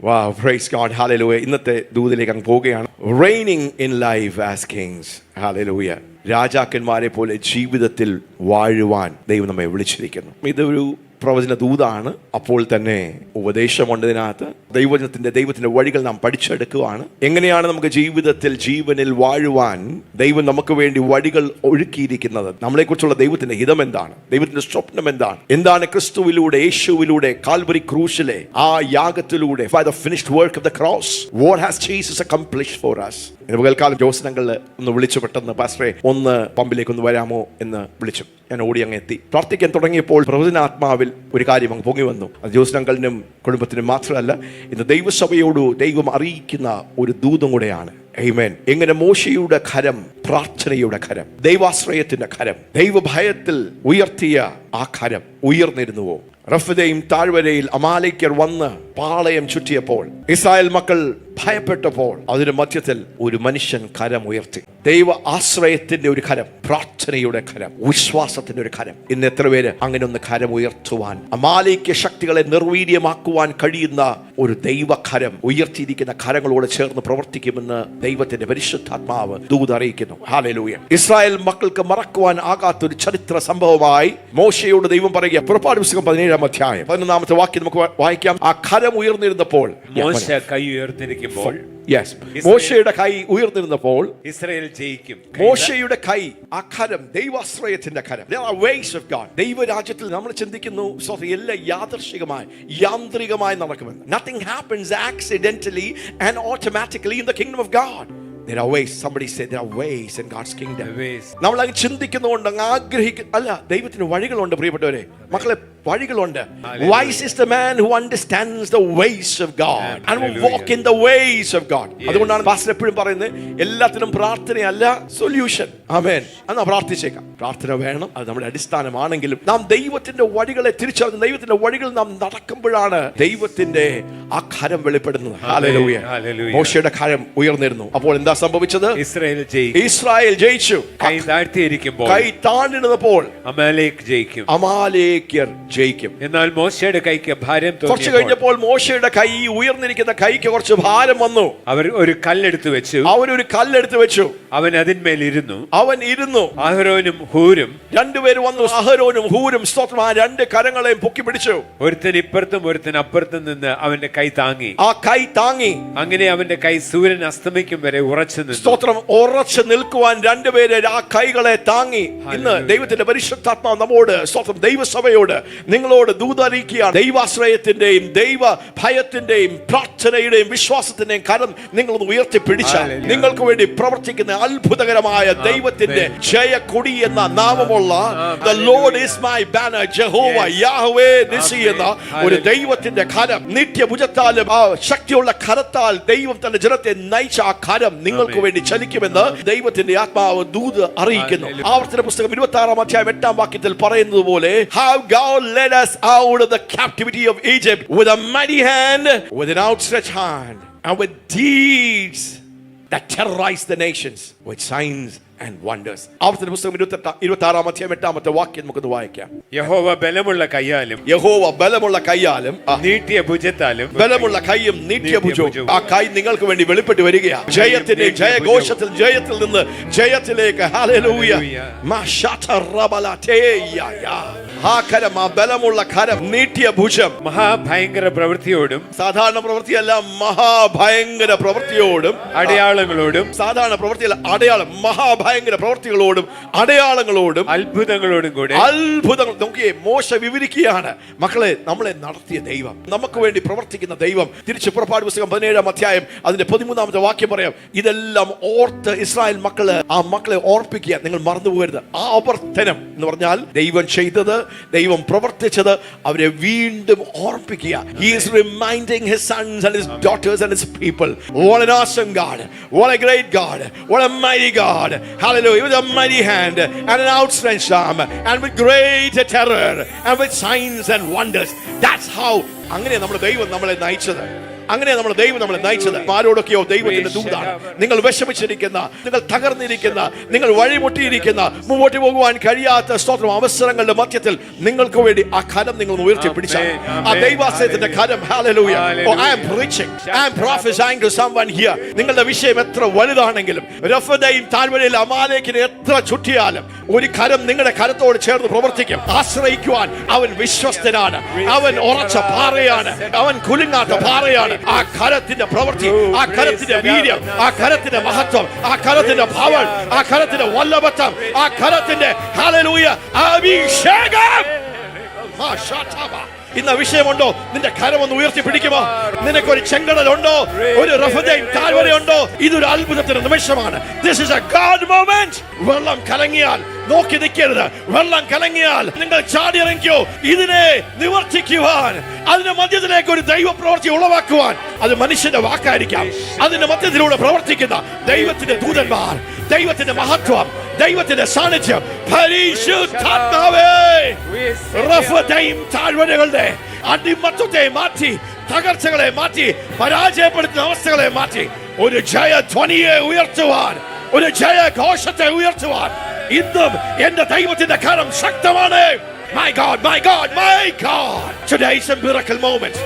Wow, praise God, hallelujah. ഇന്നത്തെ ദൂതിലേക്ക് അങ്ങ് പോവുകയാണ്. Reigning in life as kings, hallelujah. രാജാക്കന്മാരെ പോലെ ജീവിതത്തിൽ വാഴുവാൻ ദൈവം നമ്മെ വിളിച്ചിരിക്കുന്നു. ഇതൊരു പ്രവചന ദൂതാണ്. അപ്പോൾ തന്നെ ഉപദേശമുണ്ട് ഇതിനകത്ത്. ദൈവത്തിന്റെ വഴികൾ നാം പഠിച്ചെടുക്കുകയാണ്. എങ്ങനെയാണ് നമുക്ക് ജീവിതത്തിൽ ജീവനിൽ വാഴുവാൻ ദൈവം നമുക്ക് വേണ്ടി വഴികൾ ഒരുക്കിയിരിക്കുന്നത്, നമ്മളെക്കുറിച്ചുള്ള ദൈവത്തിന്റെ ഹിതം എന്താണ്, ദൈവത്തിന്റെ സ്വപ്നം എന്താണ് ക്രിസ്തുവിലൂടെ, യേശുവിലൂടെ, കാൽവരി ക്രൂശിലെ ആ യാഗത്തിലൂടെ, by the finished work of the cross, what has Jesus accomplished for us. പകൽക്കാലം ജോസനങ്ങളിൽ ഒന്ന് വിളിച്ചു, പെട്ടെന്ന് പാസ്റ്ററെ ഒന്ന് പമ്പിലേക്ക് ഒന്ന് വരാമോ എന്ന് വിളിച്ചു. ഞാൻ ഓടി അങ്ങ് എത്തി. പ്രാർത്ഥിക്കാൻ തുടങ്ങിയപ്പോൾ പ്രവചനാത്മാവിൽ ഒരു കാര്യം അങ്ങ് പൊങ്ങി വന്നു. അത് ജോസനങ്ങളിനും കുടുംബത്തിനും മാത്രമല്ല, ഇന്ന് ദൈവസഭയോട് ദൈവം അറിയിക്കുന്ന ഒരു ദൂതും കൂടെയാണ്. ആമേൻ. എങ്ങനെ മോശയുടെ കരം, പ്രാർത്ഥനയുടെ കരം, ദൈവാശ്രയത്തിന്റെ കരം, ദൈവഭയത്തിൽ ഉയർത്തിയ ആ കരം ഉയർന്നിരുന്നുവോ? റഫീദയും താഴ്വരയിൽ അമാലേക്യർ വന്ന് പാളയം ചുറ്റിയപ്പോൾ, ഇസ്രായേൽ മക്കൾ ഭയപ്പെട്ടപ്പോൾ, അതിന് മധ്യത്തിൽ ഒരു മനുഷ്യൻ കരം ഉയർത്തി. ദൈവ ആശ്രയത്തിന്റെ ഒരു കരം, പ്രാർത്ഥനയുടെ കരം, വിശ്വാസത്തിന്റെ ഒരു കരം. ഇന്ന് എത്ര പേര് അങ്ങനെ ഒന്ന് കരം ഉയർത്തുവാൻ, അമാലേക്യ ശക്തികളെ നിർവീര്യമാക്കുവാൻ കഴിയുന്ന ഒരു ദൈവകരം ഉയർത്തിയിരിക്കുന്ന കരങ്ങളോട് ചേർന്ന് പ്രവർത്തിക്കുമെന്ന് ദൈവത്തിന്റെ പരിശുദ്ധാത്മാവ് ദൂത് അറിയിക്കുന്നു. ഹല്ലേലൂയ. ഇസ്രായേൽ മക്കൾക്ക് മറക്കുവാൻ ആകാത്തൊരു ചരിത്ര സംഭവമായി മോശയോട് ദൈവം പറയുക. പുറപ്പാട് പുസ്തകം 17-ാം അധ്യായം 11-ാമത്തെ വാക്യം നമുക്ക് വായിക്കാം. ആ കരം ഉയർന്നിരുന്നപ്പോൾ, മോശ കൈ ഉയർത്തിരിക്കുമ്പോൾ, മോശയുടെ കൈ ഉയർന്നിരുന്നപ്പോൾ ഇസ്രായേൽ ജയിക്കും. മോശയുടെ കൈ, ആ കരം, ദൈവാശ്രയത്തിന്റെ കരം. There are ways of God. ദൈവരാജ്യത്തിൽ നമ്മൾ ചിന്തിക്കുന്നു എല്ലാം യാദർശികമായി, യാന്ത്രികമായി നടക്കുമെന്ന്. Nothing happens accidentally and automatically in the kingdom of God. There are ways. Somebody said there are ways in God's kingdom. നമ്മൾ അങ്ങ് ചിന്തിക്കുന്നുണ്ട്, അങ്ങ് ആഗ്രഹിക്കുന്നു. അല്ല, ദൈവത്തിന് വഴികളുണ്ട് പ്രിയപ്പെട്ടവരെ, മക്കളെ, വഴികളുണ്ട്. Wise is the man who understands the ways of God and will walk in the ways of God. അതുകൊണ്ടാണ് പാസ്റ്റർ എപ്പോഴും പറയുന്നത്, എല്ലാത്തിനും പ്രാർത്ഥനയല്ല സൊല്യൂഷൻ. ആമേൻ. എന്നാ പ്രാർത്ഥിച്ചേക്കാം. പ്രാർത്ഥന വേണം, അത് നമ്മുടെ അടിസ്ഥാനമാണെങ്കിലും നാം ദൈവത്തിന്റെ വഴികളെ തിരിച്ചറിഞ്ഞ് ദൈവത്തിന്റെ വഴികൾ നാം നടക്കുമ്പോഴാണ് ദൈവത്തിന്റെ ആ കരം വെളിപ്പെടുന്നത്. ഹല്ലേലൂയ. മോശയുടെ കരം ഉയർന്നിരുന്നു. അപ്പോൾ എന്താ സംഭവിച്ചത്? ഇസ്രായേൽ ജയിച്ചു. കൈ താഴ്ത്തിയിരിക്കുമ്പോൾ, കൈ താഴ്ന്നിരുന്നപ്പോൾ അമാലേക്യർ ജയിക്കും. എന്നാൽ മോശയുടെ കൈക്ക് ഭാരം തോന്നി. കുറച്ച് കഴിഞ്ഞപ്പോൾ മോശയുടെ കൈ, ഉയർന്നിരിക്കുന്ന കൈക്ക് കുറച്ച് ഭാരം വന്നു. അവർ ഒരു കല്ലെടുത്ത് വെച്ചു. അവൻ അതിന്മേൽ ഇരുന്നു. അഹരോനും ഹൂരും രണ്ടുപേരും വന്നു. അഹരോനും ഹൂരും സ്തോത്രം, ആ രണ്ട് കരങ്ങളെയും പൊക്കി പിടിച്ചു. ഒരുത്തൻ ഇപ്പുറത്തും ഒരുത്തൻ അപ്പുറത്തും നിന്ന് അവന്റെ കൈ താങ്ങി. ആ കൈ താങ്ങി. അങ്ങനെ അവന്റെ കൈ സൂര്യൻ അസ്തമിക്കും വരെ ഉറച്ചു നിന്നു. സ്തോത്രം. ഉറച്ചു നിൽക്കുവാൻ രണ്ടുപേരെ ആ കൈകളെ താങ്ങി. ഇന്ന് ദൈവത്തിന്റെ പരിശുദ്ധാത്മാവ് നമ്മോട്, സ്തോത്രം, ദൈവസഭയോട്, നിങ്ങളോട് ദൂതറിയിക്കുകയാണ്. ദൈവാശ്രയത്തിന്റെയും ദൈവ ഭയത്തിന്റെയും പ്രാർത്ഥനയുടെയും വിശ്വാസത്തിന്റെയും കരം നിങ്ങളൊന്ന് ഉയർത്തിപ്പിടിച്ചാൽ നിങ്ങൾക്ക് വേണ്ടി പ്രവർത്തിക്കുന്ന അത്ഭുതകരമായ ദൈവത്തിന്റെ ജയക്കൊടി എന്ന നാമമുള്ള The Lord is my banner, Jehovah, Yahweh Nissi എന്ന ഒരു ദൈവത്തിന്റെ കരം, നിത്യഭുജത്താലും ആ ശക്തിയുള്ള കരത്താൽ ദൈവം തന്റെ ജനത്തെ നയിച്ച ആ കരം നിങ്ങൾക്ക് വേണ്ടി ചലിക്കുമെന്ന് ദൈവത്തിന്റെ ആത്മാവ് ദൂത് അറിയിക്കുന്നു. ആവർത്തന പുസ്തകം 26-ാം അധ്യായം 8-ാം വാക്യത്തിൽ പറയുന്നത് പോലെ, How God led us out of the captivity of Egypt with a mighty hand, with an outstretched hand, and with deeds that terrorized the nations, with signs and wonders. ആവർത്തന പുസ്തകം 26-ാം അധ്യായം 8-ാമത്തെ വാക്യം നമുക്ക് വായിക്കാം. യഹോവ ബലമുള്ള കയ്യാലും നീട്ടിയ ഭുജത്താലും, ബലമുള്ള കൈയും നീട്ടിയ ഭുജവും, ആ കൈ നിങ്ങൾക്ക് വേണ്ടി വെളിപ്പെട്ട് വരികയാണ്. ജയത്തിന്റെ ജയഘോഷത്തിൽ, ജയത്തിൽ നിന്ന് ജയത്തിലേക്ക്. ഹല്ലേലൂയ. ആ കരം, ആ ബലമുള്ള കരം, നീട്ടിയ ഭുജം, മഹാഭയങ്കര പ്രവൃത്തിയോടും, സാധാരണ പ്രവൃത്തിയല്ല, മഹാഭയങ്കര പ്രവൃത്തിയോടും അടയാളങ്ങളോടും, സാധാരണ പ്രവൃത്തിയല്ല, അടയാളം, മഹാഭയങ്കര പ്രവൃത്തികളോടും അടയാളങ്ങളോടും അത്ഭുതങ്ങളോടും കൂടെ. അത്ഭുതങ്ങൾ നോക്കിയേ, മോശ വിവരിക്കുകയാണ്. മക്കളെ, നമ്മളെ നടത്തിയ ദൈവം, നമുക്ക് വേണ്ടി പ്രവർത്തിക്കുന്ന ദൈവം. തിരിച്ച് പുറപ്പാട് പുസ്തകം 17-ാം അധ്യായം അതിന്റെ 13-ാമത്തെ വാക്യം പറയാം. ഇതെല്ലാം ഓർത്ത് ഇസ്രായേൽ മക്കളെ ഓർപ്പിക്കുക. നിങ്ങൾ മറന്നുപോകരുത്. ആവർത്തനം എന്ന് പറഞ്ഞാൽ ദൈവം ചെയ്തത്, ദൈവം പ്രവർത്തിച്ചത് അവരെ വീണ്ടും ഓർപ്പിക്കുക. He is reminding his sons and his daughters and his people. What an awesome God. What a great God. What a mighty God. Hallelujah. With a mighty hand and an outstretched arm and with great terror and with signs and wonders. That's how, അങ്ങനെ നമ്മുടെ ദൈവം നമ്മളെ നയിച്ചത്. അങ്ങനെ നമ്മൾ ദൈവം നമ്മളെ നയിച്ചത്. ആരോടൊക്കെയോ ദൈവത്തിന്റെ ദൂതാണ്. നിങ്ങൾ വിഷമിച്ചിരിക്കുന്ന, നിങ്ങൾ തകർന്നിരിക്കുന്ന, നിങ്ങൾ വഴിമുട്ടിയിരിക്കുന്ന, മുമ്പോട്ട് പോകുവാൻ കഴിയാത്ത സ്തോത്രം അവസരങ്ങളുടെ മധ്യത്തിൽ നിങ്ങൾക്ക് വേണ്ടി ആ കരം നിങ്ങൾ ഉയർത്തി പിടിച്ച ആ ദൈവാശ്രയത്തിന്റെ കരം. Hallelujah. Oh, I am preaching, I am prophesying to someone here. നിങ്ങളുടെ വിഷയം എത്ര വലുതാണെങ്കിലും, റഫദയും താഴ്വരയിൽ അമാലേക്കിനെ എത്ര ചുറ്റിയാലും, ഒരു കരം നിങ്ങളുടെ കരത്തോട് ചേർന്ന് പ്രവർത്തിക്കും. ആശ്രയിക്കുവാൻ അവൻ വിശ്വസ്തനാണ്, അവൻ ഉറച്ച പാറയാണ്, അവൻ കുലുങ്ങാത്ത പാറയാണ്. ആ കരത്തിന്റെ പ്രവൃത്തി, ആ കരത്തിന്റെ വീര്യം, ആ കരത്തിന്റെ മഹത്വം, ആ കരത്തിന്റെ ഭാവം, ആ കരത്തിന്റെ വല്ലഭത്വം, ആ കരത്തിന്റെ ഹല്ലേലൂയ അഭിഷേകം. ഇന്ന് വിഷയമുണ്ടോ? നിന്റെ കരമൊന്ന് ഉയർത്തി പിടിക്കുമോ? നിനക്കൊരു ചെങ്കടലുണ്ടോ? ഒരു റഫദയും താഴ്വരയുണ്ടോ? ഇതൊരു അത്ഭുതത്തിന്റെ നിമിഷമാണ്. This is a God moment. വെള്ളം കലങ്ങിയാൽ നോക്കി നിൽക്കരുത്. വെള്ളം കലങ്ങിയാൽ നിങ്ങൾ ചാടിയിറങ്ങിയോ ഇതിനെ നിവർത്തിക്കുവാൻ, അതിന്റെ മധ്യത്തിലേക്ക് ഒരു ദൈവ പ്രവൃത്തി ഉളവാക്കുവാൻ. അത് മനുഷ്യന്റെ വാക്കായിരിക്കാം. അതിന്റെ മധ്യത്തിലൂടെ പ്രവർത്തിക്കുന്ന ദൈവത്തിന്റെ ദൂതന്മാർ, ദൈവത്തിന്റെ മഹത്വം, ദൈവത്തിന്റെ സാന്നിധ്യം, പരിശുദ്ധാത്മാവേ, റഫദയും താഴ്വരകളുടെ അടിമത്തത്തെ മാറ്റി, തകർച്ചകളെ മാറ്റി, പരാജയപ്പെടുത്തുന്ന അവസ്ഥകളെ മാറ്റി ഒരു ജയധ്വനിയെ ഉയർത്തുവാൻ, ഒരു ജയഘോഷത്തെ ഉയർത്തുവാൻ ഇന്നും എന്റെ ദൈവത്തിന്റെ കരം ശക്തമാണ്. My God, my God, my God. Today is a miracle moment.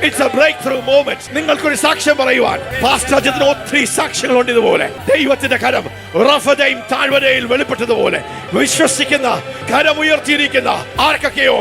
It's a breakthrough moment. നിങ്ങൾക്കൊരു സാക്ഷ്യം പറയുവാൻ പാസ്റ്റർ അജിത്തിന് ഒത്തിരി സാക്ഷ്യങ്ങളുണ്ട്. ഇതുപോലെ ദൈവത്തിന്റെ കരം റഫദയും താഴ്വരയിൽ വെളിപ്പെട്ടതുപോലെ വിശ്വസിക്കുന്ന, കരം ഉയർത്തിയിരിക്കുന്ന ആർക്കൊക്കെയോ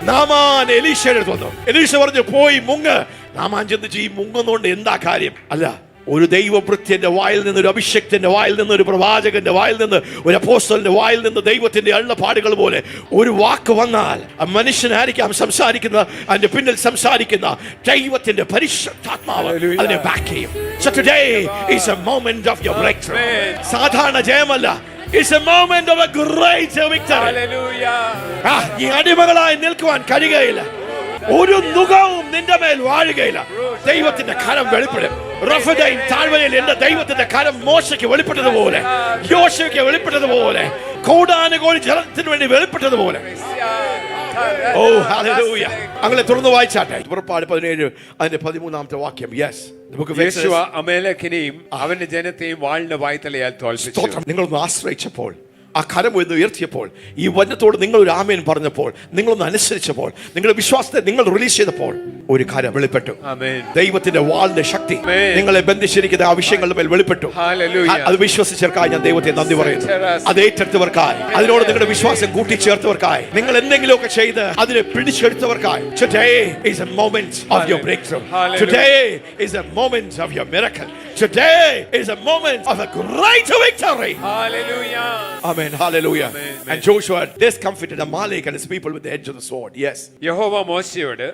നാമാൻ എലീശയുടെ അടുത്ത് വന്നു. എലീശ പറഞ്ഞു, പോയി മുങ്ങ്. നാമാൻ ചിന്തിച്ച്, ഈ മുങ്ങുന്നോണ്ട് എന്താ കാര്യം? അല്ല, ഒരു ദൈവഭൃത്യന്റെ വായിൽ നിന്ന്, ഒരു അഭിഷക്തന്റെ വായിൽ നിന്ന്, ഒരു പ്രവാചകന്റെ വായിൽ നിന്ന്, ഒരു അപ്പോസ്തലന്റെ വായിൽ നിന്ന് ദൈവത്തിന്റെ അരുളപ്പാടുകൾ പോലെ ഒരു വാക്ക് വന്നാൽ ആ മനുഷ്യനായിരിക്കാം സംസാരിക്കുന്ന, അതിന്റെ പിന്നിൽ സംസാരിക്കുന്ന ദൈവത്തിന്റെ പരിശുദ്ധാത്മാവ് അതിനെ ബാക്ക് ചെയ്യും. So today is a moment of your breakthrough. സാധാരണ ജയമല്ല, it's a moment of a great victory. ഈ അടിമകളായി നിൽക്കുവാൻ കഴിയുകയില്ല. ഒരു നുകവും നിന്റെ മേൽ വാഴുകയില്ല. ദൈവത്തിന്റെ കരം വെളിപ്പെടും. റഫദയും താഴ്വരയിൽ എന്റെ ദൈവത്തിന്റെ കരം മോശയ്ക്ക് വെളിപ്പെട്ടതുപോലെ, യോശുവയ്ക്ക് വെളിപ്പെട്ടതുപോലെ, കോടാനുകോടി ജനത്തിന് വേണ്ടി വെളിപ്പെട്ടതുപോലെ. ഓ ഹല്ലേലൂയ. അങ്ങനെ തുറന്നു വായിച്ചാട്ടെ പുറപ്പാട് 17 അതിന്റെ 13-ാമത്തെ വാക്യം. യെസ്, യോശുവ അമലേക്കിനെയും അവന്റെ ജനത്തെയും വാളിന്റെ വായ്ത്തലയാൽ തോൽപ്പിച്ചു. നിങ്ങളൊന്ന് ആശ്രയിച്ചപ്പോൾ, ആ കരം ഒന്ന് ഉയർത്തിയപ്പോൾ, ഈ വചനത്തോട് നിങ്ങൾ ഒരു ആമേൻ പറഞ്ഞപ്പോൾ, നിങ്ങളൊന്ന് അനുസരിച്ചപ്പോൾ, നിങ്ങളുടെ വിശ്വാസത്തെ നിങ്ങൾ റിലീസ് ചെയ്തപ്പോൾ ഒരു കരം വെളിപ്പെട്ടു. ദൈവത്തിന്റെ വാളിന്റെ ശക്തി നിങ്ങളെ ബന്ധിച്ചിരിക്കുന്ന ആ വിഷയങ്ങളുടെ മേൽ വെളിപ്പെട്ടു. അത് വിശ്വസിച്ചവർക്കായി ഞാൻ ദൈവത്തെ നന്ദി പറയുന്നു. അത് ഏറ്റെടുത്തവർക്കായി, അതിനോട് നിങ്ങളുടെ വിശ്വാസം കൂട്ടിച്ചേർത്തവർക്കായി, നിങ്ങൾ എന്തെങ്കിലുമൊക്കെ ചെയ്ത് അതിനെ പിടിച്ചെടുത്തവർക്കായി. Today is a moment of your breakthrough. Today is a moment of your miracle. Today is a moment of a great victory. Hallelujah. Amen. Hallelujah. And Joshua discomfited Amalek and his people with the edge of the sword. Yes. യഹോവ മോശയോട്,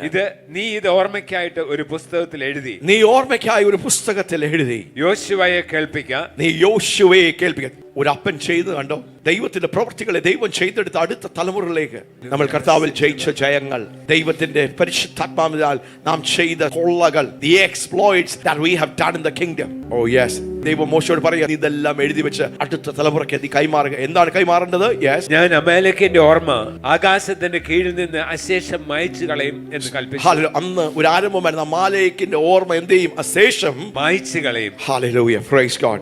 ഇത് നീ ഇത് ഓർമ്മയ്ക്കായിട്ട് ഒരു പുസ്തകത്തിൽ എഴുതി, നീ ഓർമ്മയ്ക്കായി ഒരു പുസ്തകത്തിൽ എഴുതി യോശുവയെ കേൾപ്പിക്കുക. നീ യോശുവയെ കേൾപ്പിക്കുക. ഒരു അപ്പൻ ചെയ്ത് കണ്ടോ? ദൈവത്തിന്റെ പ്രവൃത്തികളെ ദൈവം ചെയ്തെടുത്ത അടുത്ത തലമുറയിലേക്ക് നമ്മൾ കർത്താവിൽ ജയിച്ച ജയങ്ങൾ, ദൈവത്തിന്റെ പരിശുദ്ധാത്മാവിനാൽ നാം ചെയ്ത കൊള്ളകൾ, the exploits that we have done in the kingdom. Oh yes. ദൈവം മോശയോട് പറയുക, ഇതെല്ലാം എഴുതി വെച്ച് അടുത്ത തലമുറയ്ക്ക് നീ കൈമാറുക. എന്താണ് കൈമാറേണ്ടത്? യെസ്, ഞാൻ അമാലേക്കിന്റെ ഓർമ്മ ആകാശത്തിന്റെ കീഴിൽ നിന്ന് അശേഷം മായ്ച്ചു കളയും എന്ന് കൽപ്പിച്ചു. അന്ന് ഒരു ആരംഭമായിരുന്നു. അമാലേക്കിന്റെ ഓർമ്മ എന്ത് ചെയ്യും? അശേഷം മായ്ച്ചു കളയും. Hallelujah. Praise God.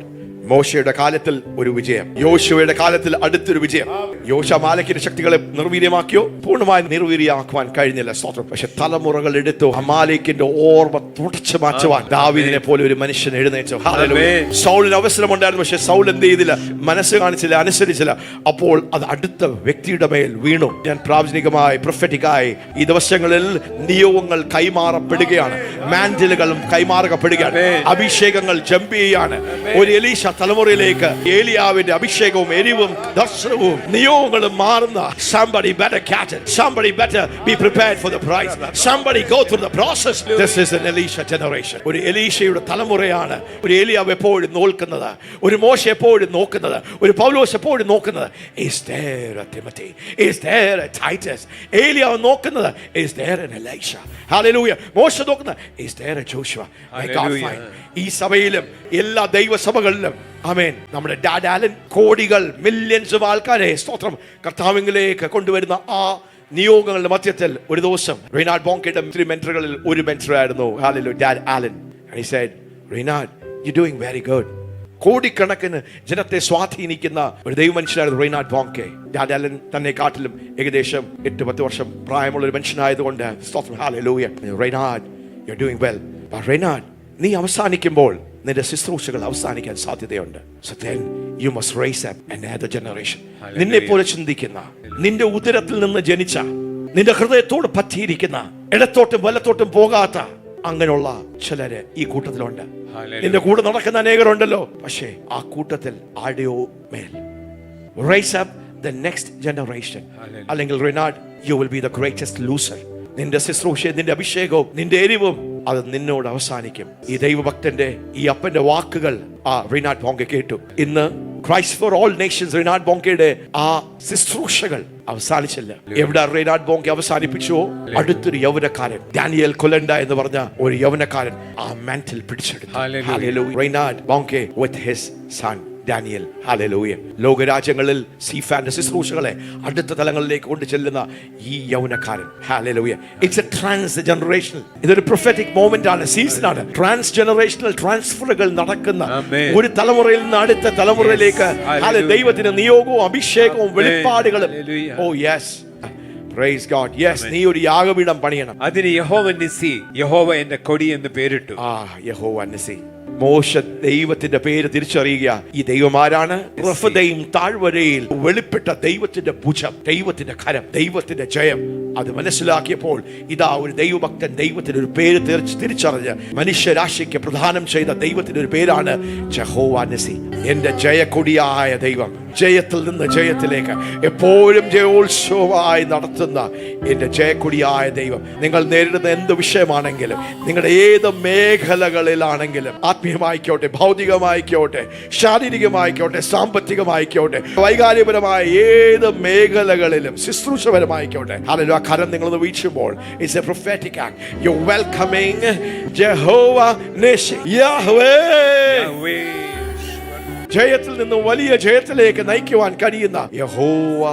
മോശയുടെ കാലത്തിൽ ഒരു വിജയം, യോശുവയുടെ കാലത്തിൽ അടുത്തൊരു വിജയം. യോശ അമാലേക്കിന്റെ ശക്തികളെ നിർവീര്യമാക്കിയോ? പൂർണ്ണമായി നിർവീര്യമാക്കുവാൻ കഴിഞ്ഞില്ല. സ്തോത്രം. പക്ഷെ തലമുറകൾ എടുത്തു അമാലേക്കിന്റെ ഓർമ്മ തുടച്ചു മാറ്റുവാൻ ദാവീദിനെ പോലെ ഒരു മനുഷ്യൻ എഴുന്നേറ്റു. സൗളിന് അവസരമുണ്ടായിരുന്നു, പക്ഷെ സൗൾ എന്ത് ചെയ്തില്ല? മനസ്സ് കാണിച്ചില്ല, അനുസരിച്ചില്ല. അപ്പോൾ അത് അടുത്ത വ്യക്തിയുടെ മേൽ വീണു. ഞാൻ പ്രാവചനികമായി, പ്രൊഫറ്റിക്കായി ഈ ദിവസങ്ങളിൽ നിയോഗങ്ങൾ കൈമാറപ്പെടുകയാണ്, മാൻഡിലുകളും കൈമാറപ്പെടുകയാണ്, അഭിഷേകങ്ങൾ ജമ്പ് ചെയ്യാണ്. ഒരു എലീശ തലമുറയിലേക്ക് ഏലിയാവിന്റെ അഭിഷേകവും എരിവും ദർശനവും നിയോഗങ്ങളും മാറുന്ന. Somebody better catch it. Somebody better be prepared for the prize. Somebody go through the process. This is an Elisha generation. ഒരു എലീശയുടെ തലമുറയാണ്. ഒരു ഏലിയാവ് എപ്പോഴും നോക്കുന്നത്, ഒരു മോശ എപ്പോഴും നോക്കുന്നത്, ഒരു പൗലോസ് എപ്പോഴും നോക്കുന്നത്. Is there a Timothy? Is there a Titus? ഏലിയാവ് നോക്കുന്നത്. Is there an Elisha? Hallelujah. മോശ നോക്കുന്നത്. Is there a Joshua? May God find. ഈ സഭയിലും എല്ലാ ദൈവസഭകളിലും ആമേൻ, നമ്മുടെ ഡാഡ് ആലൻ കോടികൾ, മില്യൺസ് ആൾക്കാരെ സ്തോത്രം കർത്താവിലേക്ക് കൊണ്ടുവരുന്ന ആ നിയോഗങ്ങളുടെ മധ്യത്തിൽ ഒരു ദിവസം റെയ്നാർഡ് ബോങ്കയുടെ 3 മെന്ററുകളിൽ ഒരു മെന്റർ ആയിരുന്നു dad ആലൻ. And he said, Reynard, you're doing very good. കോടിക്കണക്കിന് ജനത്തെ സ്വാധീനിക്കുന്ന ഒരു ദൈവമനുഷ്യനായിരുന്നു റെയ്നാർഡ് ബോങ്കെ. ഡാഡ് ആലൻ തന്നെ കാട്ടിലും ഏകദേശം 8-10 വർഷം പ്രായമുള്ള ഒരു മനുഷ്യനായതുകൊണ്ട് hallelujah, Reynard, you're doing well. But Reynard, നീ അവസാനിക്കുമ്പോൾ നിന്റെ ശുശ്രൂഷകൾ അവസാനിക്കാൻ സാധ്യതയുണ്ട്. So then you must raise up another generation. നിന്നെ പോലെ ചിന്തിക്കുന്ന, നിന്റെ ഉദരത്തിൽ നിന്ന് ജനിച്ച, നിന്റെ ഹൃദയത്തോട് പറ്റിയിരിക്കുന്ന, ഇടത്തോട്ടും വലത്തോട്ടും പോകാത്ത അങ്ങനെയുള്ള ചിലര് ഈ കൂട്ടത്തിലുണ്ട്. നിന്റെ കൂടെ നടക്കുന്ന അനേകരുണ്ടല്ലോ. പക്ഷേ ആ കൂട്ടത്തിൽ ആടെയോ മേൽ rise up the next generation. അല്ലെങ്കിൽ Reynard, you will be the greatest loser. നിന്റെ ശുശ്രൂഷയും നിന്റെ അഭിഷേകവും നിന്റെ എരിവും അത് നിന്നോട് അവസാനിക്കും. ഈ ദൈവഭക്തന്റെ ഈ അപ്പന്റെ വാക്കുകൾ റെയ്നാർഡ് ബോങ്കെ കേട്ടു. ഇന്ന് ക്രൈസ്റ്റ് ഫോർ ഓൾ നേഷൻസ് റെയ്നാർഡ് ബോങ്കയുടെ ആ ശുശ്രൂഷകൾ അവസാനിച്ചില്ല. എവിടെ റെയ്നാർഡ് ബോങ്കെ അവസാനിപ്പിച്ചുവോ അടുത്തൊരു യൗവനക്കാരൻ, ഡാനിയൽ കൊലണ്ട എന്ന് പറഞ്ഞ ഒരു യൗവനക്കാരൻ ആ മാന്റിൽ പിടിച്ചെടുത്തു. Reinhard Bonnke with his son Daniel. Hallelujah. ലോകരാജ്യങ്ങളിൽ സീഫാന്റെ ശുശ്രൂഷകളെ അടുത്ത തലങ്ങളിലേക്ക് കൊണ്ടു ചെല്ലുന്ന ഈ യൗവനക്കാരൻ. Hallelujah. It's a trans generational, ഇതൊരു പ്രൊഫറ്റിക് മൊമെന്റ് ആണ്, സീസൺ ആണ്. ട്രാൻസ് ജനറേഷണൽ ട്രാൻസ്ഫറുകൾ നടക്കുന്ന ഒരു തലമുറയിൽ നിന്ന് അടുത്ത തലമുറയിലേക്ക് ദൈവത്തിന്റെ നിയോഗവും അഭിഷേകവും വെളിപ്പാടുകളും. Oh yes, praise God. Yes, നീ ഒരു യാഗപീഠം പണിയണം. അതിന് യഹോവ നിസി, യഹോവ എന്റെ കൊടി എന്ന് പേരിട്ടു. യഹോവ നിസി. മോശ ദൈവത്തിന്റെ പേര് തിരിച്ചറിയുക. ഈ ദൈവം ആരാണ്? റഫദയും താഴ്വരയിൽ വെളിപ്പെട്ട ദൈവത്തിന്റെ ഭുജം, ദൈവത്തിന്റെ കരം, ദൈവത്തിന്റെ ജയം. അത് മനസ്സിലാക്കിയപ്പോൾ ഇതാ ഒരു ദൈവഭക്തൻ ദൈവത്തിന്റെ ഒരു പേര് തിരിച്ചറിഞ്ഞ് മനുഷ്യരാശിക്ക് പ്രദാനം ചെയ്ത ദൈവത്തിന്റെ ഒരു പേരാണ് യഹോവ നിസി. എന്റെ ജയക്കൊടിയായ ദൈവം, ജയത്തിൽ നിന്ന് ജയത്തിലേക്ക് എപ്പോഴും ജയോത്സവമായി നടത്തുന്ന എന്റെ ജയക്കൊടിയായ ദൈവം. നിങ്ങൾ നേരിടുന്ന എന്ത് വിഷയമാണെങ്കിലും, നിങ്ങളുടെ ഏത് മേഖലകളിലാണെങ്കിലും, ആത്മീയമായിക്കോട്ടെ, ഭൗതികമായിക്കോട്ടെ, ശാരീരികമായിക്കോട്ടെ, സാമ്പത്തികമായിക്കോട്ടെ, വൈകാരികപരമായ ഏത് മേഖലകളിലും, ശുശ്രൂഷപരമായിക്കോട്ടെ, ഹല്ലേലൂയ, കരം നിങ്ങളൊന്ന് വീശുമ്പോൾ it's a prophetic act. You welcoming യഹോവ നിസി, യഹ്വേ. ജയത്തിൽ നിന്ന് വലിയ ജയത്തിലേക്ക് നയിക്കുവാൻ കഴിയുന്ന യഹോവ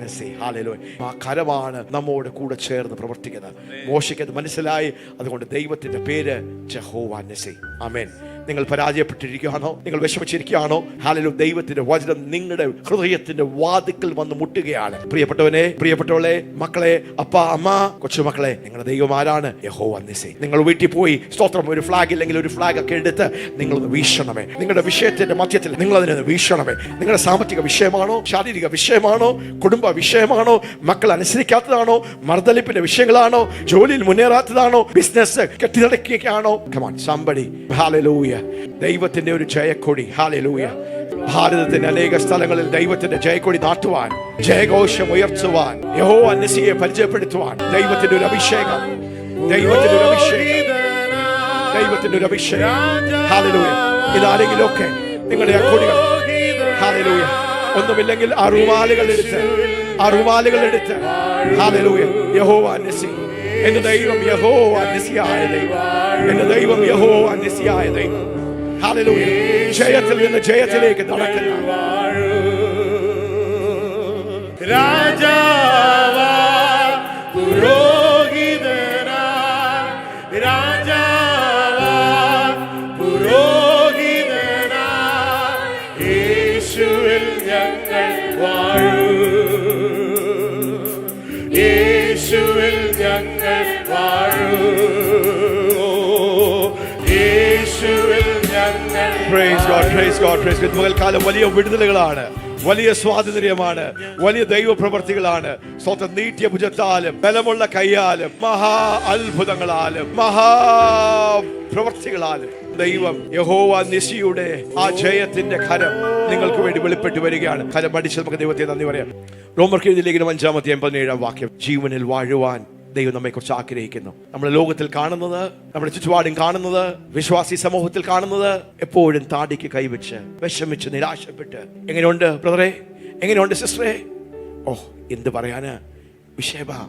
നിസി. ഹല്ലേലൂയ. ആ കരമാണ് നമ്മോട് കൂടെ ചേർന്ന് പ്രവർത്തിക്കുന്നത്. മോശയ്ക്ക് അത് മനസ്സിലായി. അതുകൊണ്ട് ദൈവത്തിന്റെ പേര് യഹോവ നിസി. ആമേൻ. നിങ്ങൾ പരാജയപ്പെട്ടിരിക്കുകയാണോ? നിങ്ങൾ വിഷമിച്ചിരിക്കുകയാണോ? ഹല്ലേലൂയ. ദൈവത്തിന്റെ വചനം നിങ്ങളുടെ ഹൃദയത്തിന്റെ വാതിക്കൽ വന്ന് മുട്ടുകയാണ്. പ്രിയപ്പെട്ടവനെ, പ്രിയപ്പെട്ടവളെ, മക്കളെ, അപ്പ, അമ്മ, കൊച്ചുമക്കളെ, നിങ്ങളുടെ ദൈവം ആരാണ്? യഹോവ നിസി. നിങ്ങൾ വീട്ടിൽ പോയി സ്തോത്രം, ഒരു ഫ്ലാഗ് ഇല്ലെങ്കിൽ ഒരു ഫ്ലാഗ് ഒക്കെ എടുത്ത് നിങ്ങളൊന്ന് വീശണമേ. നിങ്ങളുടെ വിഷയത്തിന്റെ മധ്യത്തിൽ നിങ്ങൾ അതിനെ വീശണമേ. നിങ്ങളുടെ സാമ്പത്തിക വിഷയമാണോ, ശാരീരിക വിഷയമാണോ, കുടുംബ വിഷയമാണോ, മക്കൾ അനുസരിക്കാത്തതാണോ, മർദ്ദലിപ്പിന്റെ വിഷയങ്ങളാണോ, ജോലിയിൽ മുന്നേറാത്തതാണോ, business കെട്ടിടക്കുകയാണോ? Come on, somebody. Hallelujah. ദൈവത്തിന്റെ ഒരു ജയക്കൊടി. ഹല്ലേലൂയ. ഭാരതത്തിന്റെ അനേക സ്ഥലങ്ങളിൽ ദൈവത്തിന്റെ ജയക്കൊടി നാട്ടുവാൻ, ജയഘോഷം ഉയർത്തുവാൻ, യഹോവ നിസിയെ പരിചയപ്പെടുത്തുവാൻ ദൈവത്തിന്റെ ഒരു അഭിഷേകം, ദൈവത്തിന്റെ ഒരു അഭിഷേകം, ദൈവത്തിന്റെ ഒരു അഭിഷേകം. ഹല്ലേലൂയ. ഇതാരെങ്കിലുമൊക്കെ നിങ്ങളുടെ ആ കൊടികൾ, ഹല്ലേലൂയ, ഒന്നുമില്ലെങ്കിൽ ആ റുമാലുകൾ എടുത്ത് ഹല്ലേലൂയ, യഹോവ നിസി. എന്റെ ദൈവം യഹോവ നിസിയായ ദൈവം, എന്റെ ദൈവം യഹോവ നിസിയായ ദൈവം. ഹല്ലേലൂയ. ജയത്തിൽ നിന്ന് ജയത്തിലേക്ക് നടക്കുന്ന രാജാവാ, പുരോഹിതനാ, രാജാവാ, പുരോഹിതനാ, യേശുവിൽ ഞങ്ങൾ വാഴൂ, യേശുവിൽ ഞങ്ങൾ വാഴൂ, യേശുവിൽ ഞങ്ങൾ. Praise God, praise God, praise God. പകൽക്കാലം വലിയ വിടുതലുകളാണ്, വലിയ സ്വാതന്ത്ര്യമാണ്, വലിയ ദൈവപ്രവർത്തികളാണ്. സ്വന്തം നീട്ടിയ ഭുജത്താലും ബലമുള്ള കൈയാലും മഹാ അത്ഭുതങ്ങളാലും മഹാ പ്രവർത്തികളാലും ദൈവം യഹോവ നിസിയുടെ ആ ജയത്തിന്റെ കരം നിങ്ങൾക്ക് വേണ്ടി വെളിപ്പെട്ട് വരികയാണ്. കരം അടിച്ച് നമുക്ക് ദൈവത്തെ നന്ദി പറയാം. റോമർക്ക് എഴുതിയ ലേഖനം 5-17 വാക്യം. ജീവനിൽ വാഴുവാൻ ദൈവം നമ്മെ കുറിച്ച് ആഗ്രഹിക്കുന്നു. നമ്മുടെ ലോകത്തിൽ കാണുന്നത്, നമ്മുടെ ചുറ്റുപാടും കാണുന്നത്, വിശ്വാസി സമൂഹത്തിൽ കാണുന്നത് എപ്പോഴും താടിക്ക് കൈവച്ച് വിഷമിച്ച് നിരാശപ്പെട്ട്, എങ്ങനെയുണ്ട് ബ്രദറെ, എങ്ങനെയുണ്ട് സിസ്റ്ററെ, ഓ എന്ത് പറയാന്, വിഷയമാ,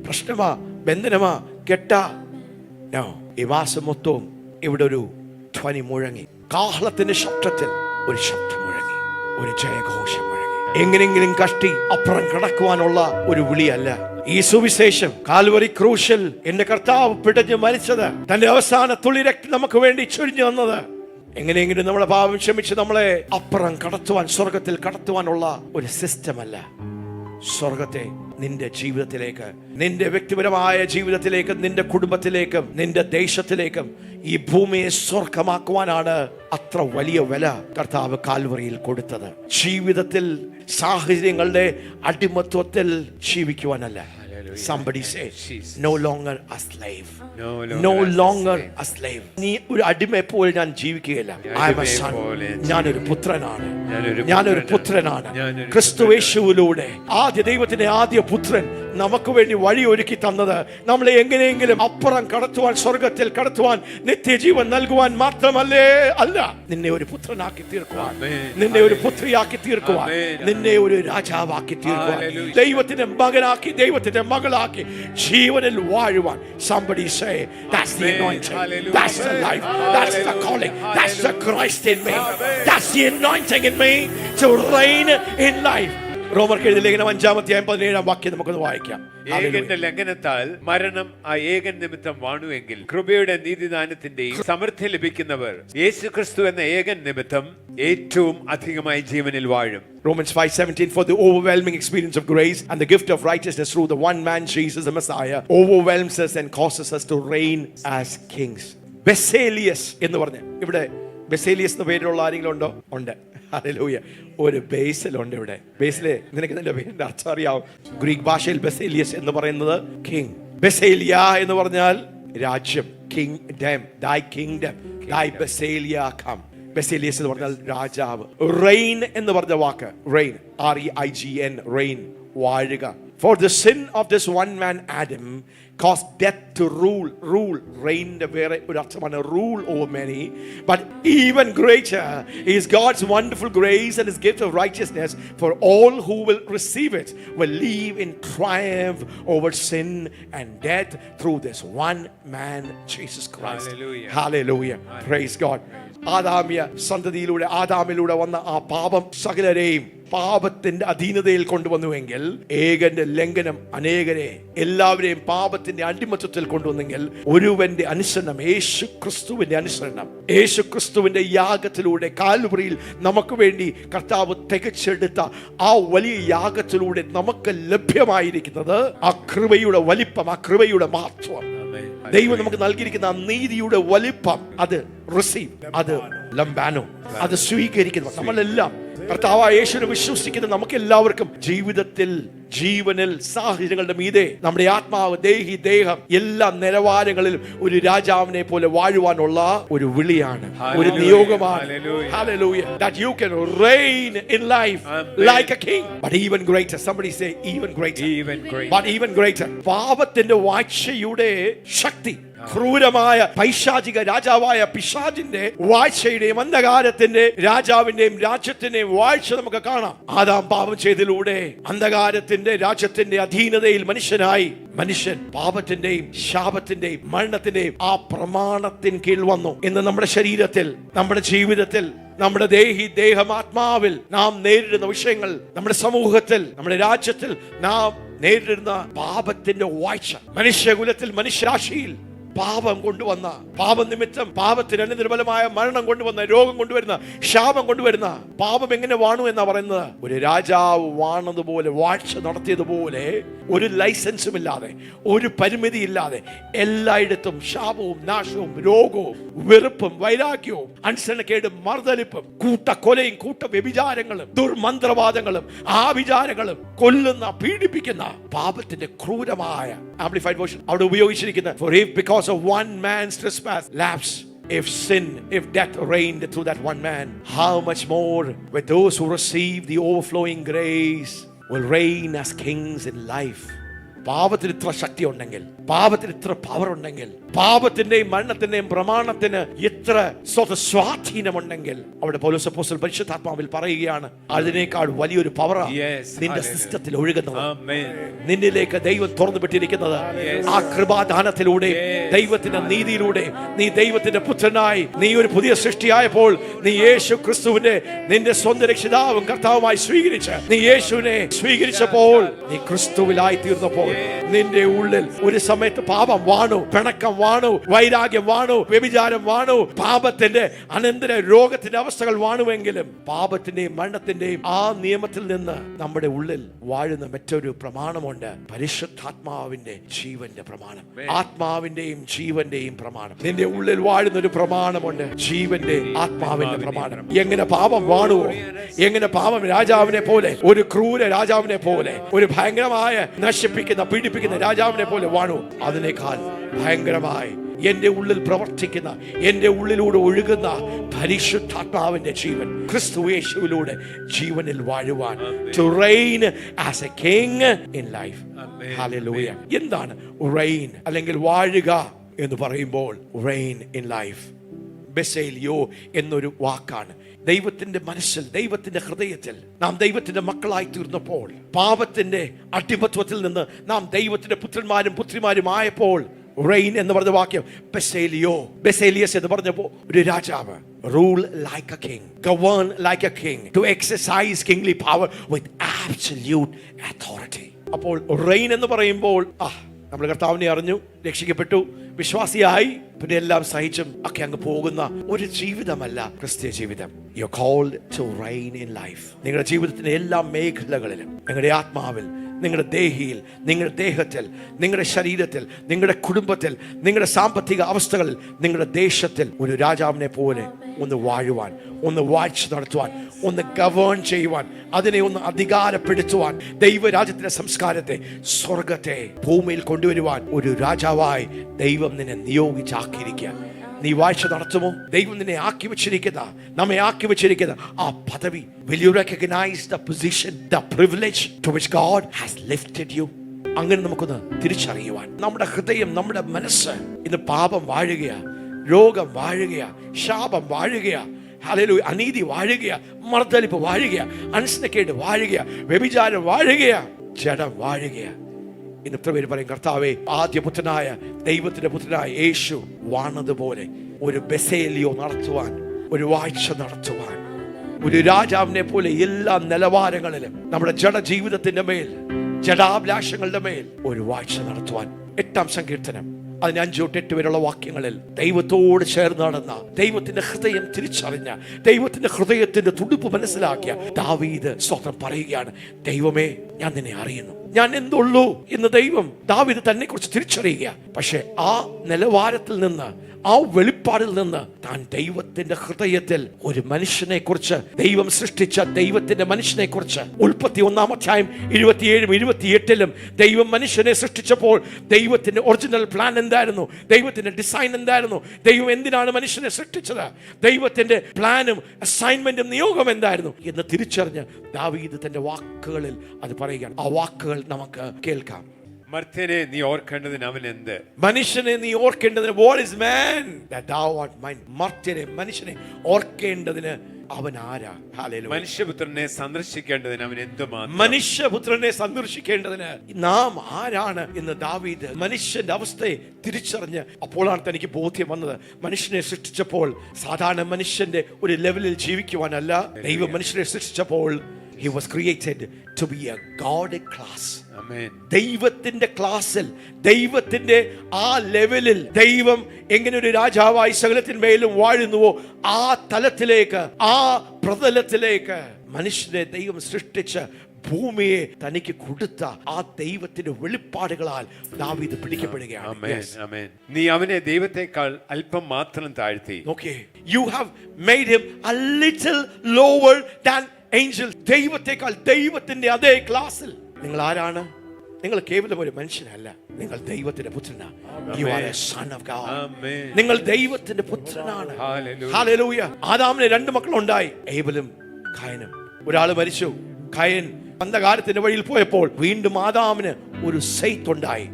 പ്രശ്നമാ, ബന്ധനമാ, കെട്ടാ. ഈ മാസം മൊത്തവും ഇവിടെ ഒരു ധ്വനി മുഴങ്ങി, കാഹളത്തിന്റെ ശബ്ദത്തിൽ ഒരു ശബ്ദം മുഴങ്ങി, ഒരു ജയഘോഷം മുഴങ്ങി. എങ്ങനെങ്കിലും കഷ്ടി അപ്പുറം കടക്കുവാനുള്ള ഒരു വിളിയല്ല, ഈ സുവിശേഷം കാൽവറി ക്രൂശിൽ എന്റെ കർത്താവ് പിടഞ്ഞു മരിച്ചത്, തന്റെ അവസാന തുള്ളി രക്തം നമുക്ക് വേണ്ടി ചൊരിഞ്ഞു വന്നത്, എങ്ങനെയെങ്കിലും നമ്മളെ പാപം ക്ഷമിച്ച് നമ്മളെ അപ്പുറം കടത്തുവാൻ, സ്വർഗത്തിൽ കടത്തുവാനുള്ള ഒരു സിസ്റ്റം അല്ല. സ്വർഗത്തെ നിന്റെ ജീവിതത്തിലേക്ക്, നിന്റെ വ്യക്തിപരമായ ജീവിതത്തിലേക്കും, നിന്റെ കുടുംബത്തിലേക്കും, നിന്റെ ദേശത്തിലേക്കും, ഈ ഭൂമിയെ സ്വർഗമാക്കുവാനാണ് അത്ര വലിയ വില കർത്താവ് കാൽവറിയിൽ കൊടുത്തത്. ജീവിതത്തിൽ സാഹചര്യങ്ങളുടെ അടിമത്വത്തിൽ ജീവിക്കുവാനല്ല. Somebody say, no longer a slave. No longer a slave. നീ ഒരു അടിമയെ പോലെ ഞാൻ ജീവിക്കുകയില്ല. I am a son. ഞാനൊരു പുത്രനാണ്. ഞാനൊരു പുത്രനാണ്. ക്രിസ്തുയേശുവിലൂടെ ആദ്യ ദൈവത്തിന്റെ ആദ്യ പുത്രൻ നമുക്ക് വേണ്ടി വഴി ഒരുക്കി തന്നത് നമ്മളെ എങ്ങനെയെങ്കിലും അപ്പുറം കടത്തുവാൻ, സ്വർഗത്തിൽ കടത്തുവാൻ, നിത്യജീവൻ നൽകുവാൻ മാത്രമല്ലേ അല്ല, നിന്നെ ഒരു പുത്രനാക്കി തീർക്കുവാൻ, നിന്നെ ഒരു പുത്രിയാക്കി തീർക്കുവാൻ, നിന്നെ ഒരു രാജാവാക്കി തീർക്കുവാൻ, ദൈവത്തിന്റെ മകനാക്കി, ദൈവത്തിന്റെ മകളാക്കി ജീവനിൽ വാഴുവാൻ. Somebody say, that's the anointing, that's the life, that's the calling, that's the Christ in me, that's the anointing in me to reign in life. റോമർക്ക് എഴുതിയ ലേഖനം 5-17 വാക്യം നമുക്കൊന്ന് വായിക്കാം. ഏകന്റെ ലംഘനത്താൽ മരണം ആ ഏകൻ നിമിത്തം വാണുവെങ്കിൽ കൃപയുടെ നീതിദാനത്തിന്റെയും സമൃദ്ധി ലഭിക്കുന്നവർ യേശു ക്രിസ്തു എന്ന ഏകൻ നിമിത്തം ഏറ്റവും അധികമായി ജീവനിൽ വാഴും. Romans 5:17, for the overwhelming experience of grace and the gift of righteousness through the one man Jesus the Messiah overwhelms us and causes us to reign as kings. Baselios എന്ന് പറഞ്ഞ, ഇവിടെ ബെസേലിയസ് എന്ന പേരിലുള്ള ആരെങ്കിലും ഉണ്ടോ? ഉണ്ട്. ഹല്ലേലൂയ. ഒരു ബേസിലുണ്ട് ഇവിടെ. ബേസിലെ നിനക്ക് നിന്റെ പേരിന്റെ അർത്ഥം അറിയാവും. ഗ്രീക്ക് ഭാഷയിൽ ബെസേലിയസ് എന്ന് പറയുന്നത് കിങ്. ബെസേലിയ എന്ന് പറഞ്ഞാൽ രാജ്യം. കിങ്ഡം, ദൈ കിങ്ഡം, ദൈ ബെസേലിയ കം. ബെസേലിയസ് എന്ന് പറഞ്ഞാൽ രാജാവ്. റെയിൻ എന്ന് പറഞ്ഞ വാക്ക്, റെയിൻ, REIGN, റെയിൻ, വാഴുക. For the sin of this one man Adam caused death to rule. Reign the വേറെ ഒരു അർത്ഥമാണ് rule over many, but even greater is God's wonderful grace and his gift of righteousness for all who will receive it, will live in triumph over sin and death through this one man Jesus Christ. Hallelujah. Hallelujah. Praise God. ആദാമ്യ സന്തതിയിലൂടെ, ആദാമിലൂടെ വന്ന ആ പാപം സകലരെയും പാപത്തിന്റെ അധീനതയിൽ കൊണ്ടുവന്നുവെങ്കിൽ, ഏകന്റെ ലംഘനം അനേകരെ, എല്ലാവരെയും പാപത്തിന്റെ അടിമത്വത്തിൽ കൊണ്ടുവന്നെങ്കിൽ, ഒരുവന്റെ അനുസരണം, യേശു ക്രിസ്തുവിന്റെ അനുസരണം, യേശു ക്രിസ്തുവിന്റെ യാഗത്തിലൂടെ കാൽവറിയിൽ നമുക്ക് വേണ്ടി കർത്താവ് തികച്ചെടുത്ത ആ വലിയ യാഗത്തിലൂടെ നമുക്ക് ലഭ്യമായിരിക്കുന്നത് ആ കൃപയുടെ വലിപ്പം, ആ കൃപയുടെ മഹത്വം, ദൈവം നമുക്ക് നൽകിയിരിക്കുന്ന ആ നീതിയുടെ വലിപ്പം, അത് റിസീവ്, അത് ലംബാനോ, അത് സ്വീകരിക്കുന്നു. നമ്മളെല്ലാം കർത്താവായ യേശുവിനെ വിശ്വസിക്കുന്ന നമുക്ക് എല്ലാവർക്കും ജീവിതത്തിൽ, ജീവനിൽ, സാഹചര്യങ്ങളുടെ മീതെ നമ്മുടെ ആത്മാവ്, ദേഹി, ദേഹം, എല്ലാ നിലവാരങ്ങളിലും ഒരു രാജാവിനെ പോലെ വാഴുവാനുള്ള ഒരു വിളിയാണ്, ഒരു നിയോഗമാണ്. Hallelujah. That you can reign in life like a king, but even greater. Somebody say even greater. Even greater. But even greater. പാപത്തിന്റെ വാഴ്ചയുടെ ശക്തി, ക്രൂരമായ പൈശാചിക രാജാവായ പിശാചിന്റെ വാഴ്ചയുടെയും അന്ധകാരത്തിന്റെ രാജാവിന്റെയും രാജ്യത്തിന്റെയും വാഴ്ച നമുക്ക് കാണാം. ആദാം പാപം ചെയ്തതിലൂടെ അന്ധകാരത്തിന്റെ രാജ്യത്തിന്റെ അധീനതയിൽ മനുഷ്യനായി, മനുഷ്യൻ പാപത്തിന്റെയും ശാപത്തിന്റെയും മരണത്തിന്റെയും ആ പ്രമാണത്തിന് കീഴിൽ വന്നു. ഇന്ന് നമ്മുടെ ശരീരത്തിൽ, നമ്മുടെ ജീവിതത്തിൽ, നമ്മുടെ ദേഹമാത്മാവിൽ നാം നേരിടുന്ന വിഷയങ്ങൾ, നമ്മുടെ സമൂഹത്തിൽ, നമ്മുടെ രാജ്യത്തിൽ നാം നേരിടുന്ന പാപത്തിന്റെ വാഴ്ച, മനുഷ്യകുലത്തിൽ, മനുഷ്യരാശിയിൽ പാപം കൊണ്ടുവന്ന, പാപനിമിത്തം പാപത്തിന് അനുനിർബലമായ മരണം കൊണ്ടുവന്ന, രോഗം കൊണ്ടുവരുന്ന, ശാപം കൊണ്ടുവരുന്ന പാപം എങ്ങനെ വാണു എന്നാ പറയുന്നത്? ഒരു രാജാവ് വാണതുപോലെ, വാഴ്ച നടത്തിയതുപോലെ, ഒരു ലൈസൻസും ഇല്ലാതെ, ഒരു പരിമിതി ഇല്ലാതെ എല്ലായിടത്തും ശാപവും നാശവും രോഗവും വെറുപ്പും വൈരാഗ്യവും അനുസരണക്കേടും മർദ്ദലിപ്പും കൂട്ടക്കൊലയും കൂട്ട വ്യഭിചാരങ്ങളും ദുർമന്ത്രവാദങ്ങളും ആഭിചാരങ്ങളും കൊല്ലുന്ന, പീഡിപ്പിക്കുന്ന പാപത്തിന്റെ ക്രൂരമായ ആംപ്ലിഫൈഡ് വേർഷൻ അവിടെ ഉപയോഗിച്ചിരിക്കുന്നത്. For if because of one man's trespass lapse, if sin, if death reigned through that one man, how much more with those who receive the overflowing grace will reign as kings in life. പാപത്തിന് ഇത്ര ശക്തി ഉണ്ടെങ്കിൽ, പാപത്തിന് ഇത്ര power ഉണ്ടെങ്കിൽ, പാപത്തിന്റെയും മരണത്തിന്റെയും പ്രമാണത്തിന് ഇത്ര സ്വാധീനമുണ്ടെങ്കിൽ, അവിടെ പൗലോസ് അപ്പോസ്തലൻ പരിശുദ്ധാത്മാവിൽ പറയുകയാണ്, അതിനേക്കാൾ വലിയൊരു പവറാണ് നിന്റെ സിസ്റ്റത്തിൽ ഒഴുകുന്നത്, നിന്നിലേക്ക് ദൈവം തുറന്നു വിട്ടിരിക്കുന്നത്. ആ കൃപാദാനത്തിലൂടെ, ദൈവത്തിന്റെ നീതിയിലൂടെ, നീ ദൈവത്തിന്റെ പുത്രനായി, നീ ഒരു പുതിയ സൃഷ്ടിയായപ്പോൾ, നീ യേശു ക്രിസ്തുവിനെ നിന്റെ സ്വന്തം രക്ഷിതാവും കർത്താവുമായി സ്വീകരിച്ച്, നീ യേശുവിനെ സ്വീകരിച്ചപ്പോൾ, നീ ക്രിസ്തുവിലായി തീർന്നപ്പോൾ, നിന്റെ ഉള്ളിൽ ഒരു സമയത്ത് പാപം വാണു, പിണക്കം വാണു, വൈരാഗ്യം വാണു, വ്യഭിചാരം വാണു, പാപത്തിന്റെ അനന്തര രോഗത്തിന്റെ അവസ്ഥകൾ വാണുവെങ്കിലും പാപത്തിന്റെയും മരണത്തിന്റെയും ആ നിയമത്തിൽ നിന്ന് നമ്മുടെ ഉള്ളിൽ വാഴുന്ന മറ്റൊരു പ്രമാണമുണ്ട്. പരിശുദ്ധാത്മാവിന്റെ ജീവന്റെ പ്രമാണം, ആത്മാവിന്റെയും ജീവന്റെയും പ്രമാണം. നിന്റെ ഉള്ളിൽ വാഴുന്ന ഒരു പ്രമാണമുണ്ട്, ജീവന്റെ ആത്മാവിന്റെ പ്രമാണം. എങ്ങനെ പാപം വാണുവോ, എങ്ങനെ പാപം രാജാവിനെ പോലെ, ഒരു ക്രൂര രാജാവിനെ പോലെ, ഒരു ഭയങ്കരമായ നശിപ്പിക്കുന്ന പീഡിപ്പിക്കുന്ന രാജാവിനെ പോലെ വാണു, അതിനേക്കാൾ ഭയങ്കരമായി എന്റെ ഉള്ളിൽ പ്രവർത്തിക്കുന്ന, എന്റെ ഉള്ളിലൂടെ ഒഴുകുന്ന പരിശുദ്ധാത്മാവിന്റെ ജീവൻ, ക്രിസ്തു യേശുവിലൂടെ ജീവനിൽ വാഴുവാൻ, to reign as a king in life. Hallelujah. എന്താണ് reign അല്ലെങ്കിൽ വാഴുക എന്ന് പറയുമ്പോൾ? reign in life, ബെസേലിയോ എന്നൊരു വാക്കാണ്. ദൈവത്തിന്റെ മനസ്സിൽ, ദൈവത്തിന്റെ ഹൃദയത്തിൽ നാം ദൈവത്തിന്റെ മക്കളായി തീർന്നപ്പോൾ, പാപത്തിന്റെ അടിമത്വത്തിൽ നിന്ന് നാം ദൈവത്തിന്റെ പുത്രന്മാരും പുത്രിമാരും ആയപ്പോൾ, റെയിൻ എന്ന് പറഞ്ഞ വാക്യം ബെസേലിയോ, ബെസേലിയസ് എന്ന് പറഞ്ഞപ്പോൾ ഒരു രാജാവ്, rule like a king, govern like a king, to exercise kingly power with absolute authority. അപ്പോൾ റെയിൻ എന്ന് പറയുമ്പോൾ നമ്മൾ കർത്താവിനെ അറിഞ്ഞു, രക്ഷിക്കപ്പെട്ടു, വിശ്വാസിയായി, പിന്നെ എല്ലാം സഹിച്ചും ഒക്കെ അങ്ങ് പോകുന്ന ഒരു ജീവിതമല്ല ക്രിസ്തീയ ജീവിതം. You are called to reign in life. നിങ്ങളുടെ ജീവിതത്തിന്റെ എല്ലാ മേഖലകളിലും, നിങ്ങളുടെ ആത്മാവിൽ, നിങ്ങളുടെ ദേഹിയിൽ, നിങ്ങളുടെ ദേഹത്തിൽ, നിങ്ങളുടെ ശരീരത്തിൽ, നിങ്ങളുടെ കുടുംബത്തിൽ, നിങ്ങളുടെ സാമ്പത്തിക അവസ്ഥകളിൽ, നിങ്ങളുടെ ദേശത്തിൽ ഒരു രാജാവിനെ പോലെ ഒന്ന് വാഴുവാൻ, ഒന്ന് വാഴ്ച നടത്തുവാൻ, ഒന്ന് ഗവേൺ ചെയ്യുവാൻ, അതിനെ ഒന്ന് അധികാരപ്പെടുത്തുവാൻ, ദൈവരാജ്യത്തിന്റെ സംസ്കാരത്തെ, സ്വർഗത്തെ ഭൂമിയിൽ കൊണ്ടുവരുവാൻ ഒരു രാജാവായി ദൈവം നിന്നെ നിയോഗിച്ചാക്കിയിരിക്കുക. നീ വാഴ്ച നടത്തുമോ? ദൈവം നിന്നെ ആക്കി വെച്ചിരിക്കുന്ന, നമ്മെ ആക്കി വെച്ചിരിക്കുന്ന ആ പദവി, will you recognize the position, the privilege to which God has lifted you? അങ്ങനെ നമുക്കൊന്ന് തിരിച്ചറിയുവാൻ, നമ്മുടെ ഹൃദയം, നമ്മുടെ മനസ്സ് ഇന്ന് പാപം വാഴുകയാ, രോഗം വാഴുകയാ, ശാപം വാഴുകയാ, ഹല്ലേലൂയ, അനീതി വാഴുകയാ, മർദ്ദലിപ്പ് വാഴുകയാ, അനുസരണക്കേട് വാഴുകയാ, വ്യഭിചാരം വാഴുകയാ, ജഡം വാഴുകയാ. ഇന്ന് എത്ര പേര് പറയും, കർത്താവേ, ആദ്യ പുത്രനായ ദൈവത്തിന്റെ പുത്രനായ യേശു വാണതുപോലെ ഒരു ബെസേലിയോ നടത്തുവാൻ, ഒരു വാഴ്ച നടത്തുവാൻ, ഒരു രാജാവിനെ പോലെ എല്ലാ നിലവാരങ്ങളിലും നമ്മുടെ ജഡജീവിതത്തിന്റെ മേൽ, ജഡാഭിലാഷങ്ങളുടെ മേൽ ഒരു വാഴ്ച നടത്തുവാൻ. 8-ാം സങ്കീർത്തനം അതിന് 5-8 വരെയുള്ള വാക്യങ്ങളിൽ ദൈവത്തോട് ചേർന്ന് നടന്ന, ദൈവത്തിന്റെ ഹൃദയം തിരിച്ചറിഞ്ഞ, ദൈവത്തിന്റെ ഹൃദയത്തിന്റെ തുടിപ്പ് മനസ്സിലാക്കിയ ദാവീദ് സ്തോത്രം പറയുകയാണ്, ദൈവമേ, ഞാൻ നിന്നെ അറിയുന്നു, ഞാൻ എന്തുള്ളൂ എന്ന് ദൈവം ദാവീദ് തന്നെ കുറിച്ച് തിരിച്ചറിയുക. പക്ഷെ ആ നിലവാരത്തിൽ നിന്ന്, ആ വെളിപ്പാടിൽ നിന്ന് താൻ ദൈവത്തിന്റെ ഹൃദയത്തിൽ ഒരു മനുഷ്യനെ കുറിച്ച്, ദൈവം സൃഷ്ടിച്ച ദൈവത്തിന്റെ മനുഷ്യനെ കുറിച്ച്, ഉൽപ്പത്തി 1-ാം അധ്യായം 27-28 ദൈവം മനുഷ്യനെ സൃഷ്ടിച്ചപ്പോൾ ദൈവത്തിന്റെ ഒറിജിനൽ പ്ലാൻ എന്തായിരുന്നു, ദൈവത്തിന്റെ ഡിസൈൻ എന്തായിരുന്നു, ദൈവം എന്തിനാണ് മനുഷ്യനെ സൃഷ്ടിച്ചത്, ദൈവത്തിന്റെ പ്ലാനും അസൈൻമെന്റും നിയോഗം എന്തായിരുന്നു എന്ന് തിരിച്ചറിഞ്ഞ് ദാവീദ് തന്റെ വാക്കുകളിൽ അത് പറയുകയാണ്. ആ വാക്കുകൾ നമുക്ക് കേൾക്കാം. മർത്യനെ നീ ഓർക്കേണ്ടതിന് അവൻ എന്ത്? മനുഷ്യനെ നീ ഓർക്കേണ്ടതിന്, what is man that thou art mindful? മർത്യനെ, മനുഷ്യനെ ഓർക്കേണ്ടതിന് അവൻ ആരാ? ഹല്ലേലൂയ. മനുഷ്യപുത്രനെ സന്ദർശിക്കേണ്ടതിന് അവൻ എന്തുമാത്രം? മനുഷ്യപുത്രനെ സന്ദർശിക്കേണ്ടതിന് നാം ആരാണ് എന്ന് ദാവീദ് മനുഷ്യന്റെ അവസ്ഥയെ തിരിച്ചറിഞ്ഞ്, അപ്പോഴാണ് തനിക്ക് ബോധ്യം വന്നത്, മനുഷ്യനെ സൃഷ്ടിച്ചപ്പോൾ സാധാരണ മനുഷ്യന്റെ ഒരു ലെവലിൽ ജീവിക്കുവാനല്ല, ദൈവം മനുഷ്യനെ സൃഷ്ടിച്ചപ്പോൾ he was created to be a God class. Amen. ദൈവത്തിന്റെ ക്ലാസ്സിൽ, ദൈവത്തിന്റെ ആ ലെവലിൽ ദൈവം എങ്ങനെ ഒരു രാജാവായി സകലത്തിന്മേലും വാഴുന്നുവോ ആ തലത്തിലേക്ക്, ആ പ്രതലത്തിലേക്ക് മനുഷ്യനെ ദൈവം സൃഷ്ടിച്ച് ഭൂമിയെ തനിക്ക് കൊടുത്ത ആ ദൈവത്തിന്റെ വെളിപ്പാടുകളാൽ ദാവീദ് പിടിക്കപ്പെടുകയാണ്. നീ അവനെ ദൈവത്തെക്കാൾ അല്പം മാത്രം താഴ്ത്തി. Okay, you have made him a little lower than angels. ദൈവത്തെക്കാൾ, ദൈവത്തിന്റെ അതേ ക്ലാസ്സിൽ. നിങ്ങൾ ആരാണ്? നിങ്ങൾ കേവലം ഒരു മനുഷ്യനല്ല, നിങ്ങൾ ദൈവത്തിന്റെ പുത്രനാണ്. You are a son of God. നിങ്ങൾ ദൈവത്തിന്റെ പുത്രനാണ്. ഹല്ലേലൂയ. ആദാമിന് 2 മക്കളുണ്ടായി, ഏബലും കയനും. ഒരാൾ മരിച്ചു, കയൻ അന്ധകാരത്തിന്റെ വഴിയിൽ പോയപ്പോൾ വീണ്ടും ആദാമിന് ഒരു സെയ്ത്ത് ഉണ്ടായി.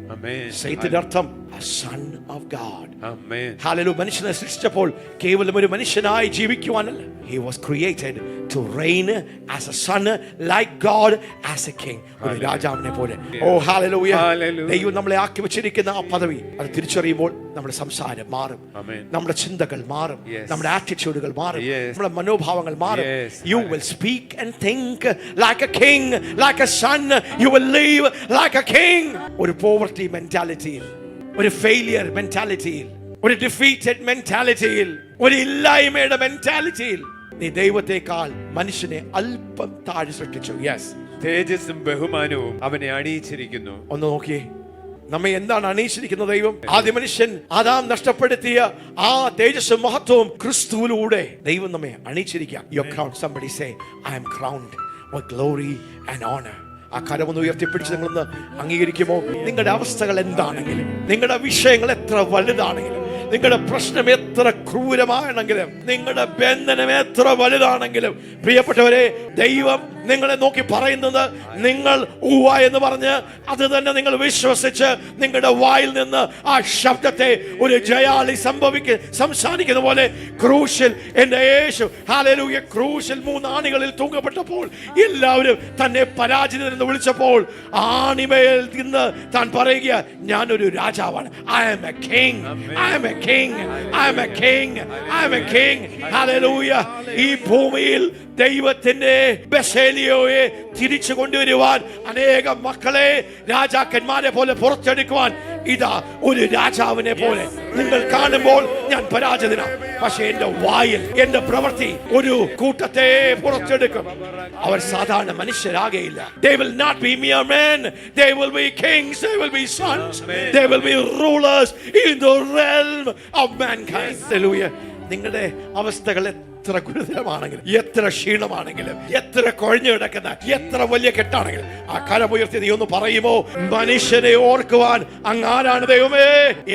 സെയ്ത്തിന്റെ അർത്ഥം a son of God. Amen. Hallelujah. മനുഷ്യനെ സൃഷ്ടിച്ചപ്പോൾ കേവലം ഒരു മനുഷ്യനായി ജീവിക്കുവാനല്ല. He was created to reign as a son, like God as a king. ഒരു രാജാവിനെ പോലെ. Oh hallelujah. ദൈവം നമ്മളെ ആക്കി വെച്ചിരിക്കുന്ന ആ പദവി അത് തിരിച്ചറിയുമ്പോൾ നമ്മുടെ സംസാരം മാറും, നമ്മുടെ ചിന്തകൾ മാറും, നമ്മുടെ ആറ്റിറ്റ്യൂഡുകൾ മാറും, നമ്മുടെ മനോഭാവങ്ങൾ മാറും. You will speak and think like a king, like a son. You will live like a king. ഒരു poverty mentality, ഒരു failure mentality, ഒരു defeated mentality, ഒരു ഇല്ലായ്മയുടെ മെന്റാലിറ്റിയിൽ നീ ദൈവത്തെക്കാൾ മനുഷ്യനെ അല്പം താഴെ സൃഷ്ടിച്ചു. യെസ്, തേജസ്സും ബഹുമാനവും അവനെ അണിയിച്ചിരിക്കുന്നു. ഒന്ന് നോക്കിയേ, നമ്മെ എന്താണ് അണിയിച്ചിരിക്കുന്ന ദൈവം? ആദ്യ മനുഷ്യൻ ആദാം നഷ്ടപ്പെടുത്തിയ ആ തേജസ്സും മഹത്വവും ക്രിസ്തുവിലൂടെ ദൈവം നമ്മെ അണിയിച്ചിരിക്കുക. You are crowned. Somebody say, I am crowned with glory and honor. ആ കരമൊന്ന് ഉയർത്തിപ്പിടിച്ച് നിങ്ങളൊന്ന് അംഗീകരിക്കുമോ? നിങ്ങളുടെ അവസ്ഥകൾ എന്താണെങ്കിലും, നിങ്ങളുടെ വിഷയങ്ങൾ എത്ര വലുതാണെങ്കിലും, നിങ്ങളുടെ പ്രശ്നം എത്ര ക്രൂരമാണെങ്കിലും, നിങ്ങളുടെ ബന്ധനം എത്ര വലുതാണെങ്കിലും, പ്രിയപ്പെട്ടവരെ, ദൈവം നിങ്ങളെ നോക്കി പറയുന്നത് നിങ്ങൾ ഊവ എന്ന് പറഞ്ഞ് അത് തന്നെ നിങ്ങൾ വിശ്വസിച്ച് നിങ്ങളുടെ വായിൽ നിന്ന് ആ ശബ്ദത്തെ ഒരു ജയാളി സംസാരിക്കുന്ന പോലെ ക്രൂശിൽ എൻ്റെ യേശു ഹല്ലേലൂയ ക്രൂശിൽ 3 ആണികളിൽ തൂങ്ങപ്പെട്ടപ്പോൾ എല്ലാവരും തന്നെ പരാജിതൻ എന്ന് വിളിച്ചപ്പോൾ ആണിമേൽ നിന്ന് താൻ പറയുക, ഞാനൊരു രാജാവാണ്. I am a king. I am a king. I am a king. I am a king. Hallelujah. ഈ ഭൂമിയിൽ ദൈവത്തിന്റെ ബെസേലിയോയെ തിരിച്ചു കൊണ്ടുവരുവാൻ, അനേകം മക്കളെ രാജാക്കന്മാരെ പോലെ പുറത്തെടുക്കുവാൻ ഇതാ ഒരു രാജാവിനെ പോലെ നിങ്ങൾ കാണുമ്പോൾ ഞാൻ പരാജിതനാണ്. പക്ഷെ എന്റെ വായിൽ എന്റെ പ്രവൃത്തി ഒരു കൂട്ടത്തെ പുറത്തെടുക്കും. അവർ സാധാരണ മനുഷ്യരാകയില്ല. They will not be mere men. They will be kings. They will be sons. They will be rulers in the realm of mankind. Hallelujah. നിങ്ങളുടെ അവസ്ഥകൾ എത്ര ഗുരുതരമാണെങ്കിലും, എത്ര ക്ഷീണമാണെങ്കിലും, എത്ര കുഴഞ്ഞു കിടക്കുന്ന എത്ര വലിയ കെട്ടാണെങ്കിലും, ആ കരമുയർത്തി നീ ഒന്ന് പറയുമോ, മനുഷ്യനെ ഓർക്കുവാൻ അങ്ങാരാണ് ദൈവമേ,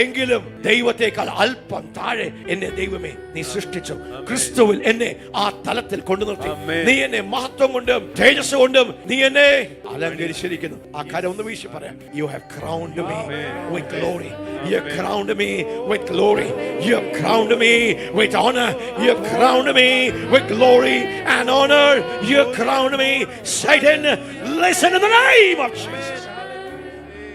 എങ്കിലും ദൈവത്തെക്കാൾ അല്പം താഴെ എന്നെ ദൈവമേ നീ സൃഷ്ടിച്ചു. ക്രിസ്തുവിൽ എന്നെ ആ തലത്തിൽ കൊണ്ടു നിർത്തി. നീ എന്നെ മഹത്വം കൊണ്ടും തേജസ് കൊണ്ടും നീ എന്നെ അലങ്കരിച്ചിരിക്കുന്നു. ആ കരം ഒന്ന് വീശി പറയാം. You have crowned me with glory. You have crowned me with glory. You have crowned me with honor. You have crowned me with glory and honor. You have crowned me. Satan, listen in the name of Jesus.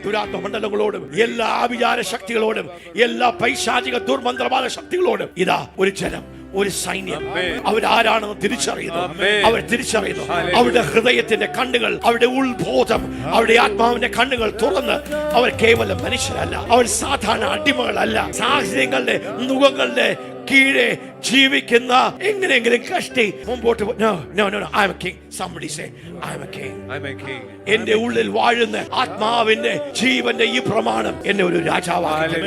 ദുരാത്മ മണ്ഡലങ്ങളോടും എല്ലാ ആഭിചാര ശക്തികളോടും എല്ലാ പൈശാചിക ദുർമന്ത്രവാദ ശക്തികളോടും ഇതാ ഒരു ജനം, ഒരു സൈന്യം. അവരാരാണെന്ന് തിരിച്ചറിയുന്നു. അവർ തിരിച്ചറിയുന്നു. അവരുടെ ഹൃദയത്തിന്റെ കണ്ണുകൾ, അവരുടെ ഉൾബോധം, അവരുടെ ആത്മാവിന്റെ കണ്ണുകൾ തുറന്ന് അവർ കേവലം മനുഷ്യരല്ല, അവർ സാധാരണ അടിമകളല്ല, സാഹചര്യങ്ങളുടെ നുഖങ്ങളുടെ കീഴെ ജീവിക്കുന്ന എങ്ങനെയെങ്കിലും കഷ്ടി മുമ്പോട്ട്. No, no, no, no. I am a king. Somebody say, I am a king. I am a king. എന്റെ ഉള്ളിൽ വാഴുന്ന ആത്മാവിന്റെ ജീവന്റെ ഈ പ്രമാണം എന്നെ ഒരു രാജാവാക്കി.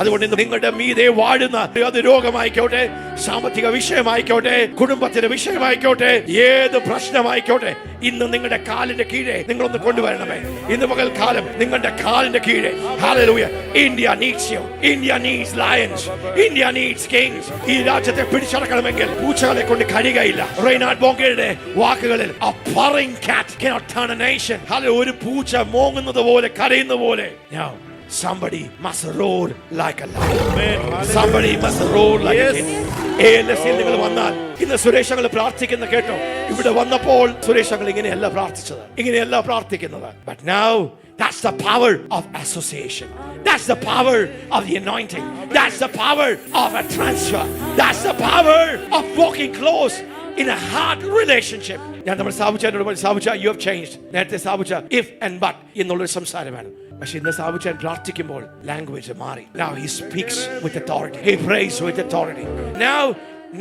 അതുകൊണ്ട് നിങ്ങളുടെ മീതെ വാഴുന്ന അത് രോഗമായിക്കോട്ടെ, സാമ്പത്തിക വിഷയമായിക്കോട്ടെ, കുടുംബത്തിന്റെ വിഷയമായിക്കോട്ടെ, ഏത് പ്രശ്നമായിക്കോട്ടെ, ഇന്ന് നിങ്ങളുടെ കാലിന്റെ കീഴെ നിങ്ങളൊന്ന് കൊണ്ടുവരണമേ. ഇന്ന് പകൽക്കാലം നിങ്ങളുടെ കാലിന്റെ കീഴെ. Hallelujah. India needs you. India needs lions. India needs kings. ഈ രാജ്യത്തെ പിടിച്ചടക്കണമെങ്കിൽ പൂച്ചകളെ കൊണ്ട് കഴിയുകയില്ല. റെയ്നാർഡ് ബോങ്കയുടെ വാക്കുകളിൽ a purring cat cannot turn a nation. ഒരു പൂച്ച മോങ്ങുന്നത് പോലെ, കരയുന്ന പോലെ. Now somebody must roar like a lion. Somebody must roar like a king. ഏലസിൽ നിങ്ങൾ വന്നാൽ ഇന്ന് സുരേഷങ്ങൾ പ്രാർത്ഥിക്കുന്ന കേട്ടോ. ഇവിടെ വന്നപ്പോൾ സുരേഷങ്ങൾ ഇങ്ങനെയല്ല പ്രാർത്ഥിച്ചത്, ഇങ്ങനെയല്ല പ്രാർത്ഥിക്കുന്നത്. But now that's the power of association. That's the power of the anointing. That's the power of a transfer. That's the power of walking close in a heart relationship. ഞാൻ നമ്മൾ സാബുച്ചാനോട് പറഞ്ഞു, സാബുച്ചാ, you have changed. നേരത്തെ സാബുച്ചാ if and but എന്നുള്ളൊരു സംസാരമാണ്. പക്ഷെ ഇന്ന് സാബുച്ചാൻ പ്രാർത്ഥിക്കുമ്പോൾ language മാറി. Now he speaks with authority. He prays with authority. Now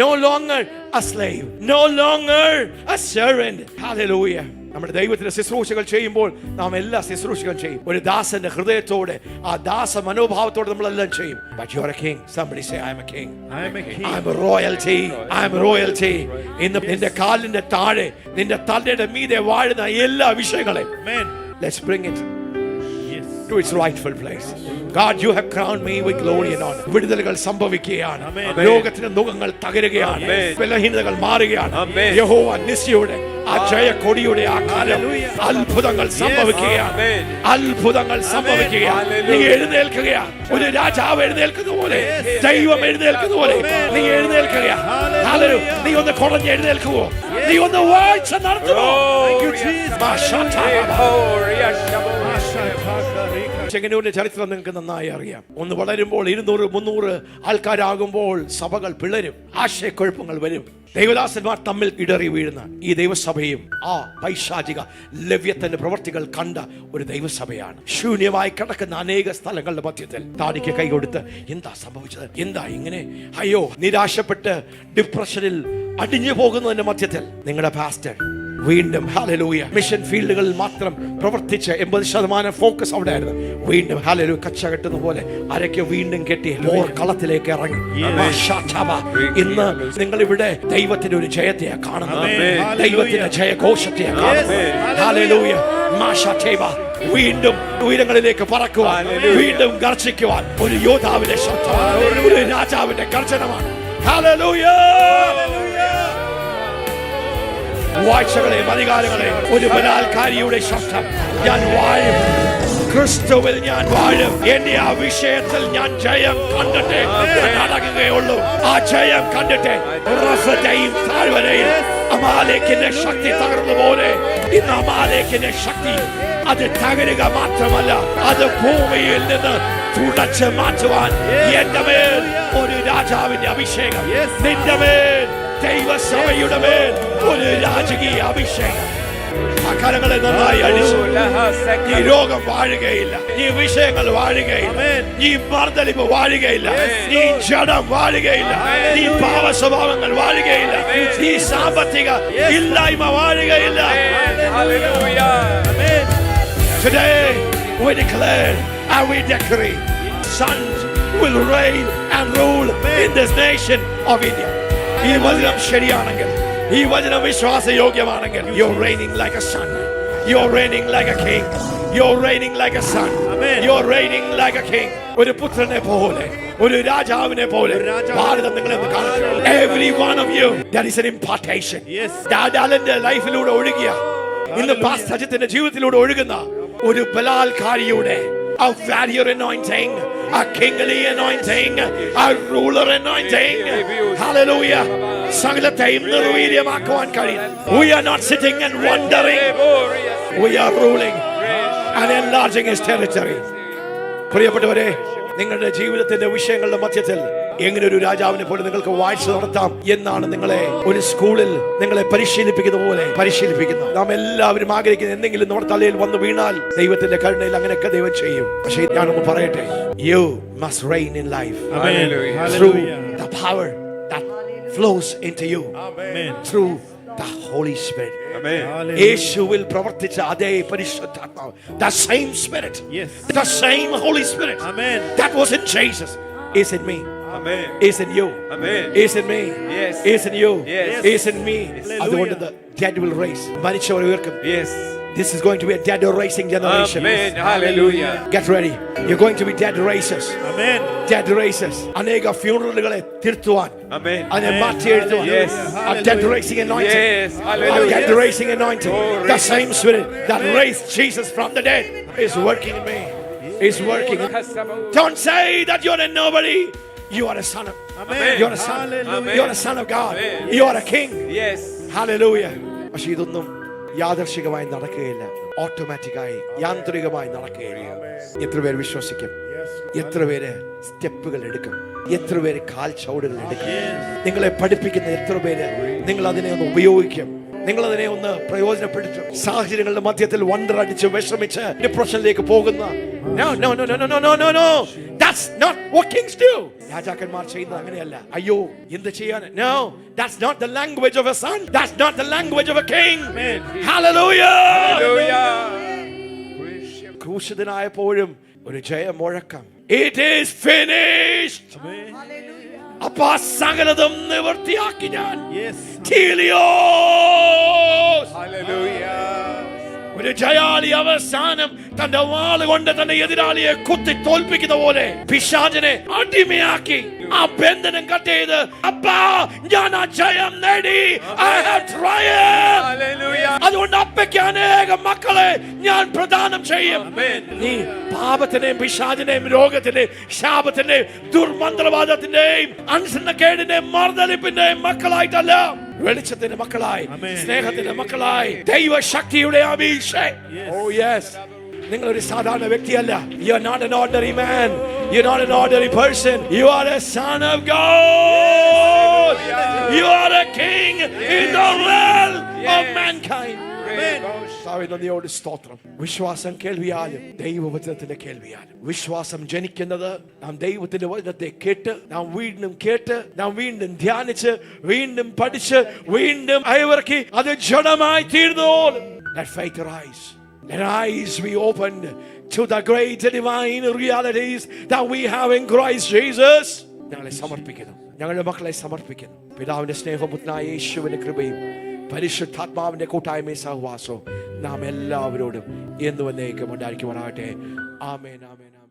no longer a slave, no longer a servant. Hallelujah. നമ്മുടെ ദൈവത്തിന്റെ ശുശ്രൂഷകൾ ചെയ്യുമ്പോൾ നാം എല്ലാ ശുശ്രൂഷകളും ചെയ്യും ഒരു ദാസന്റെ ഹൃദയത്തോടെ, ആ ദാസ മനോഭാവത്തോടെ നമ്മളെല്ലാം ചെയ്യും. But you are a king. Somebody say, I am a king. I am a king. I am a royalty. I am royalty. ഇന്ന് നിന്റെ കാലിന്റെ താഴെ, നിന്റെ തലയുടെ മീതെ വാഴുന്ന എല്ലാ വിഷയങ്ങളെയും let's bring it to its rightful place. God, you have crowned me with glory and honor. വിടുതലുകൾ സംഭവിക്കുകയാണ്. ലോകത്തിന്റെ മുഖങ്ങൾ തകരുകയാണ്. ബലഹീനതകൾ മാറുകയാണ്. യഹോവ നിസ്യയുടെ ആ ജയക്കൊടിയുടെ ആ കാലം അത്ഭുതങ്ങൾ സംഭവിക്കുകയാണ്. അത്ഭുതങ്ങൾ സംഭവിക്കുകയാണ്. നീ എഴുന്നേൽക്കുകയാണ്. ഒരു രാജാവ് എഴുന്നേൽക്കുന്ന പോലെ, ദൈവം എഴുന്നേൽക്കുന്ന പോലെ നീ എഴുന്നേൽക്കുകയാണ്. നീ ഒന്ന് കുറഞ്ഞ് എഴുന്നേൽക്കുവോ? നീ ഒന്ന് വാഴ്ച നടത്തുവോ? ചെങ്ങന്നൂരിന്റെ ചരിത്രം നിങ്ങൾക്ക് നന്നായി അറിയാം. ഒന്ന് വളരുമ്പോൾ 200-300 ആൾക്കാരാകുമ്പോൾ സഭകൾ പിളരും, ആശയക്കുഴപ്പങ്ങൾ വരും. ദൈവദാസന്മാർ തമ്മിൽ ഇടറി വീഴുന്ന ഈ ദൈവസഭയും ആ പൈശാചിക ലവ്യത്തിന്റെ പ്രവർത്തികൾ കണ്ട ഒരു ദൈവസഭയാണ്. ശൂന്യമായി കിടക്കുന്ന അനേക സ്ഥലങ്ങളുടെ മധ്യത്തിൽ താടിക്ക് കൈ കൊടുത്ത് എന്താ സംഭവിച്ചത്, എന്താ ഇങ്ങനെ, അയ്യോ നിരാശപ്പെട്ട് ഡിപ്രഷനിൽ അടിഞ്ഞു പോകുന്നതിന്റെ മധ്യത്തിൽ നിങ്ങളുടെ പാസ്റ്റർ വീണ്ടും ഹല്ലേലൂയ മിഷൻ ഫീൽഡുകളിൽ മാത്രം പ്രവർത്തിച്ച് 80% ഫോക്കസ് അവിടെ ആയിരുന്നു. വീണ്ടും ഹല്ലേലൂയ കച്ച കെട്ടുന്ന പോലെ അരയ്ക്ക് വീണ്ടും കെട്ടി കളത്തിലേക്ക് ഇറങ്ങി. ഇന്ന് നിങ്ങൾ ഇവിടെ ദൈവത്തിന്റെ ഒരു ജയത്തെ കാണുന്നത്, ദൈവത്തിന്റെ ജയഘോഷത്തെ കാണുന്നത്. ഹല്ലേലൂയ വീണ്ടും ഉയരങ്ങളിലേക്ക് പറക്കുവാൻ, വീണ്ടും ഗർജിക്കുവാൻ ഒരു യോദ്ധാവിന്റെ ശബ്ദമാണ്, ഒരു രാജാവിന്റെ ഗർജനമാണ്. ഹല്ലേലൂയ. വാഴ്ചകളെയും അധികാരങ്ങളെയും ഒരു ബലാത്കാരിയുടെ ശബ്ദം. ഞാൻ വാഴും, ക്രിസ്തുവിൽ ഞാൻ വാഴും. എന്റെ ആ വിഷയത്തിൽ ഞാൻ ജയം കണ്ടിട്ടേ നടക്കുകയുള്ളൂ. ആ ജയം കണ്ടിട്ടേ റഫതയും താഴ്വരയിൽ അമാലേക്കിന്റെ ശക്തി തകർന്നു പോലെ ഇന്ന് അമാലേക്കിന്റെ ശക്തി അത് തകരുക മാത്രമല്ല, അത് ഭൂമിയിൽ നിന്ന് തുടച്ച് മാറ്റുവാൻ എന്റെ മേൽ ഒരു രാജാവിന്റെ അഭിഷേകം, നിന്റെ മേൽ ദൈവസഭയുടെ മേൽ ഒരു രാജകീയ അഭിഷേകം. അക്കാലങ്ങളെ നന്നായി അടിച്ചു. ഈ രോഗം വാഴുകയില്ല, ഈ വിഷയങ്ങൾ വാഴുകയില്ല, ഈ മർദ്ദലിപ്പ് വാഴുകയില്ല, ഈ ജഡം വാഴുകയില്ല, ഈ പാവ സ്വഭാവങ്ങൾ വാഴുകയില്ല, ഈ സാമ്പത്തിക ഇല്ലായ്മ വാഴുകയില്ല. Today we declare and we decree sons will reign and rule in this nation of India. ഈ വചനം ശരിയാണെങ്കിൽ, ഈ വചനം വിശ്വാസയോഗ്യമാണെങ്കിൽ, you're reigning like a son, you're reigning like a king, you're reigning like a son, you're reigning like a king. ഒരു പുത്രനെ പോലെ, ഒരു രാജാവിനെ പോലെ ഭാരതം നിങ്ങളെ കാണുന്നു. Every one of you, there is an impartation. ദാദാലന്റെ ലൈഫിലൂടെ ഒഴുകിയ, ഇന്ന് പാസ്റ്റർ അജിത്തിന്റെ ജീവിതത്തിലൂടെ ഒഴുകുന്ന ഒരു ബലാൽക്കാരിയുടെ a warrior anointing, a kingly anointing, a ruler anointing. Hallelujah. സകലത്തെയും നിർവീര്യമാക്കുവാൻ കഴിയും. We are not sitting and wondering. We are ruling and enlarging his territory. പ്രിയപ്പെട്ടവരെ, നിങ്ങളുടെ ജീവിതത്തിന്റെ വിഷയങ്ങളുടെ മധ്യത്തിൽ എങ്ങനെ ഒരു രാജാവിനെ പോലെ നിങ്ങൾക്ക് വാഴ്ച നടത്താം എന്നാണ് നിങ്ങളെ ഒരു സ്കൂളിൽ നിങ്ങളെ പരിശീലിപ്പിക്കുന്ന പോലെ പരിശീലിപ്പിക്കുന്നത്. നാം എല്ലാവരും ആഗ്രഹിക്കുന്ന എന്തെങ്കിലും നമ്മുടെ തലയിൽ വന്ന് വീണാൽ ദൈവത്തിന്റെ കരുണയിൽ അങ്ങനെയൊക്കെ ദൈവം ചെയ്യും. പക്ഷേ ഞാനൊന്ന് പറയട്ടെ, you must reign in life through the power that flows into you, through the Holy Spirit. യേശുവിൽ പ്രവർത്തിച്ച അതേ പരിശുദ്ധാത്മാവ്, the same Spirit, the same Holy Spirit that was in Jesus is in me. Amen. Is in you. Amen. Is in me. Yes. Is in you. Yes. Is in me. അതുകൊണ്ട് the dead will raise. മരിച്ചവർ ഉയർക്കും. Yes. This is going to be a dead raising generation. Amen. Hallelujah. Get ready. You're going to be dead raisers. Amen. Dead raisers. അനേക ഫ്യൂണറലുകളെ തിരുത്തുവാൻ. Amen. അതിനെ മാറ്റി എഴുതുവാൻ. Yes. A dead raising anointing. Yes. Hallelujah. A dead raising anointing. The same Spirit that raised Jesus from the dead is working in me. Is working. Don't say that you're a nobody. You are a son of Amen. You are a son. Amen. You are a son of God. Amen. You are a king. Yes. Hallelujah. പക്ഷേ ഇതൊന്നും യാദർശികമായി നടക്കുകയില്ല, ഓട്ടോമാറ്റിക്കായി യാന്ത്രികമായി നടക്കുകയില്ല. എത്ര പേര് വിശ്വസിക്കും? എത്ര പേര് സ്റ്റെപ്പുകൾ എടുക്കും? എത്ര പേര് കാൽ ചവിടുകൾ എടുക്കും? നിങ്ങളെ പഠിപ്പിക്കുന്ന എത്ര പേര് നിങ്ങൾ അതിനെ ഒന്ന് ഉപയോഗിക്കും? നിങ്ങൾ അതിനെ ഒന്ന് പ്രയോജനപ്പെടുത്തും? സാഹചര്യങ്ങളുടെ മധ്യത്തിൽ വണ്ടർ അടിച്ച് വിഷമിച്ച് ഡിപ്രഷനിലേക്ക് പോകുന്ന no no no no no no no no that's not what kings do. രാജാക്കന്മാർ ചെയ്യുന്നത് അങ്ങനെയല്ല. അയ്യോ എന്ത് ചെയ്യാൻ? no, that's not the language of a son, that's not the language of a king. Hallelujah. Hallelujah. ക്രൂശിതനായപ്പോഴും ഒരു ജയമുഴക്കം, it is finished. അപ്പാ സകലതും നിവൃത്തിയാക്കി ഞാൻ. Hallelujah. ഒരു ജയാളി അവസാനം തന്റെ വാളുകൊണ്ട് തന്റെ എതിരാളിയെ കുത്തി തോൽപ്പിക്കുന്ന പോലെ പിശാചിനെ അടിമയാക്കി ആ ബന്ധനം കട്ട് ചെയ്ത്, അപ്പാ ഞാൻ ആ ജയം നേടി, I have triumphed. Hallelujah. അതുകൊണ്ട് അപ്പയ്ക്ക് അനേകം മക്കളെ ഞാൻ പ്രദാനം ചെയ്യും. നീ പാപത്തിന്റെയും പിശാചിന്റെയും രോഗത്തിന്റെയും ശാപത്തിന്റെയും ദുർമന്ത്രവാദത്തിന്റെയും അനുസരണക്കേടിന്റെയും മർദ്ദലിപ്പിന്റെയും മക്കളായിട്ടല്ല, വെളിച്ചത്തിന്റെ മക്കളായി, സ്നേഹത്തിന്റെ മക്കളായി, ദൈവശക്തിയുടെ അഭിഷേകം. Oh yes. നിങ്ങൾ ഒരു സാധാരണ വ്യക്തിയല്ല. You are not an ordinary man. You are not an ordinary person. You are a son of God. You are a king in the realm of mankind. നന്ദിയോട് സ്തോത്രം. വിശ്വാസം കേൾവിയാലും ദൈവവചനത്തിന്റെ കേൾവിയാലും. വിശ്വാസം ജനിക്കുന്നത് നാം ദൈവത്തിന്റെ വചനത്തെ കേട്ട്, നാം വീണ്ടും കേട്ട്, നാം വീണ്ടും ധ്യാനിച്ച്, വീണ്ടും പഠിച്ച്, വീണ്ടും അയവിറക്കി അത് ജഡമായി തീർന്നോളും. Let faith rise. Let eyes be opened to the great divine realities that we have in Christ Jesus. ഞങ്ങളെ സമർപ്പിക്കുന്നു, ഞങ്ങളുടെ മക്കളെ സമർപ്പിക്കുന്നു. പിതാവിന്റെ സ്നേഹവും പുത്രനായ യേശുവിന്റെ കൃപയും പരിശുദ്ധാത്മാവിന്റെ കൂട്ടായ്മയും സഹവാസവും നാം എല്ലാവരോടും എന്നും എന്നേക്കും ഉണ്ടായിരിക്കുമാറാകട്ടെ. ആമേൻ, ആമേൻ, ആമേൻ.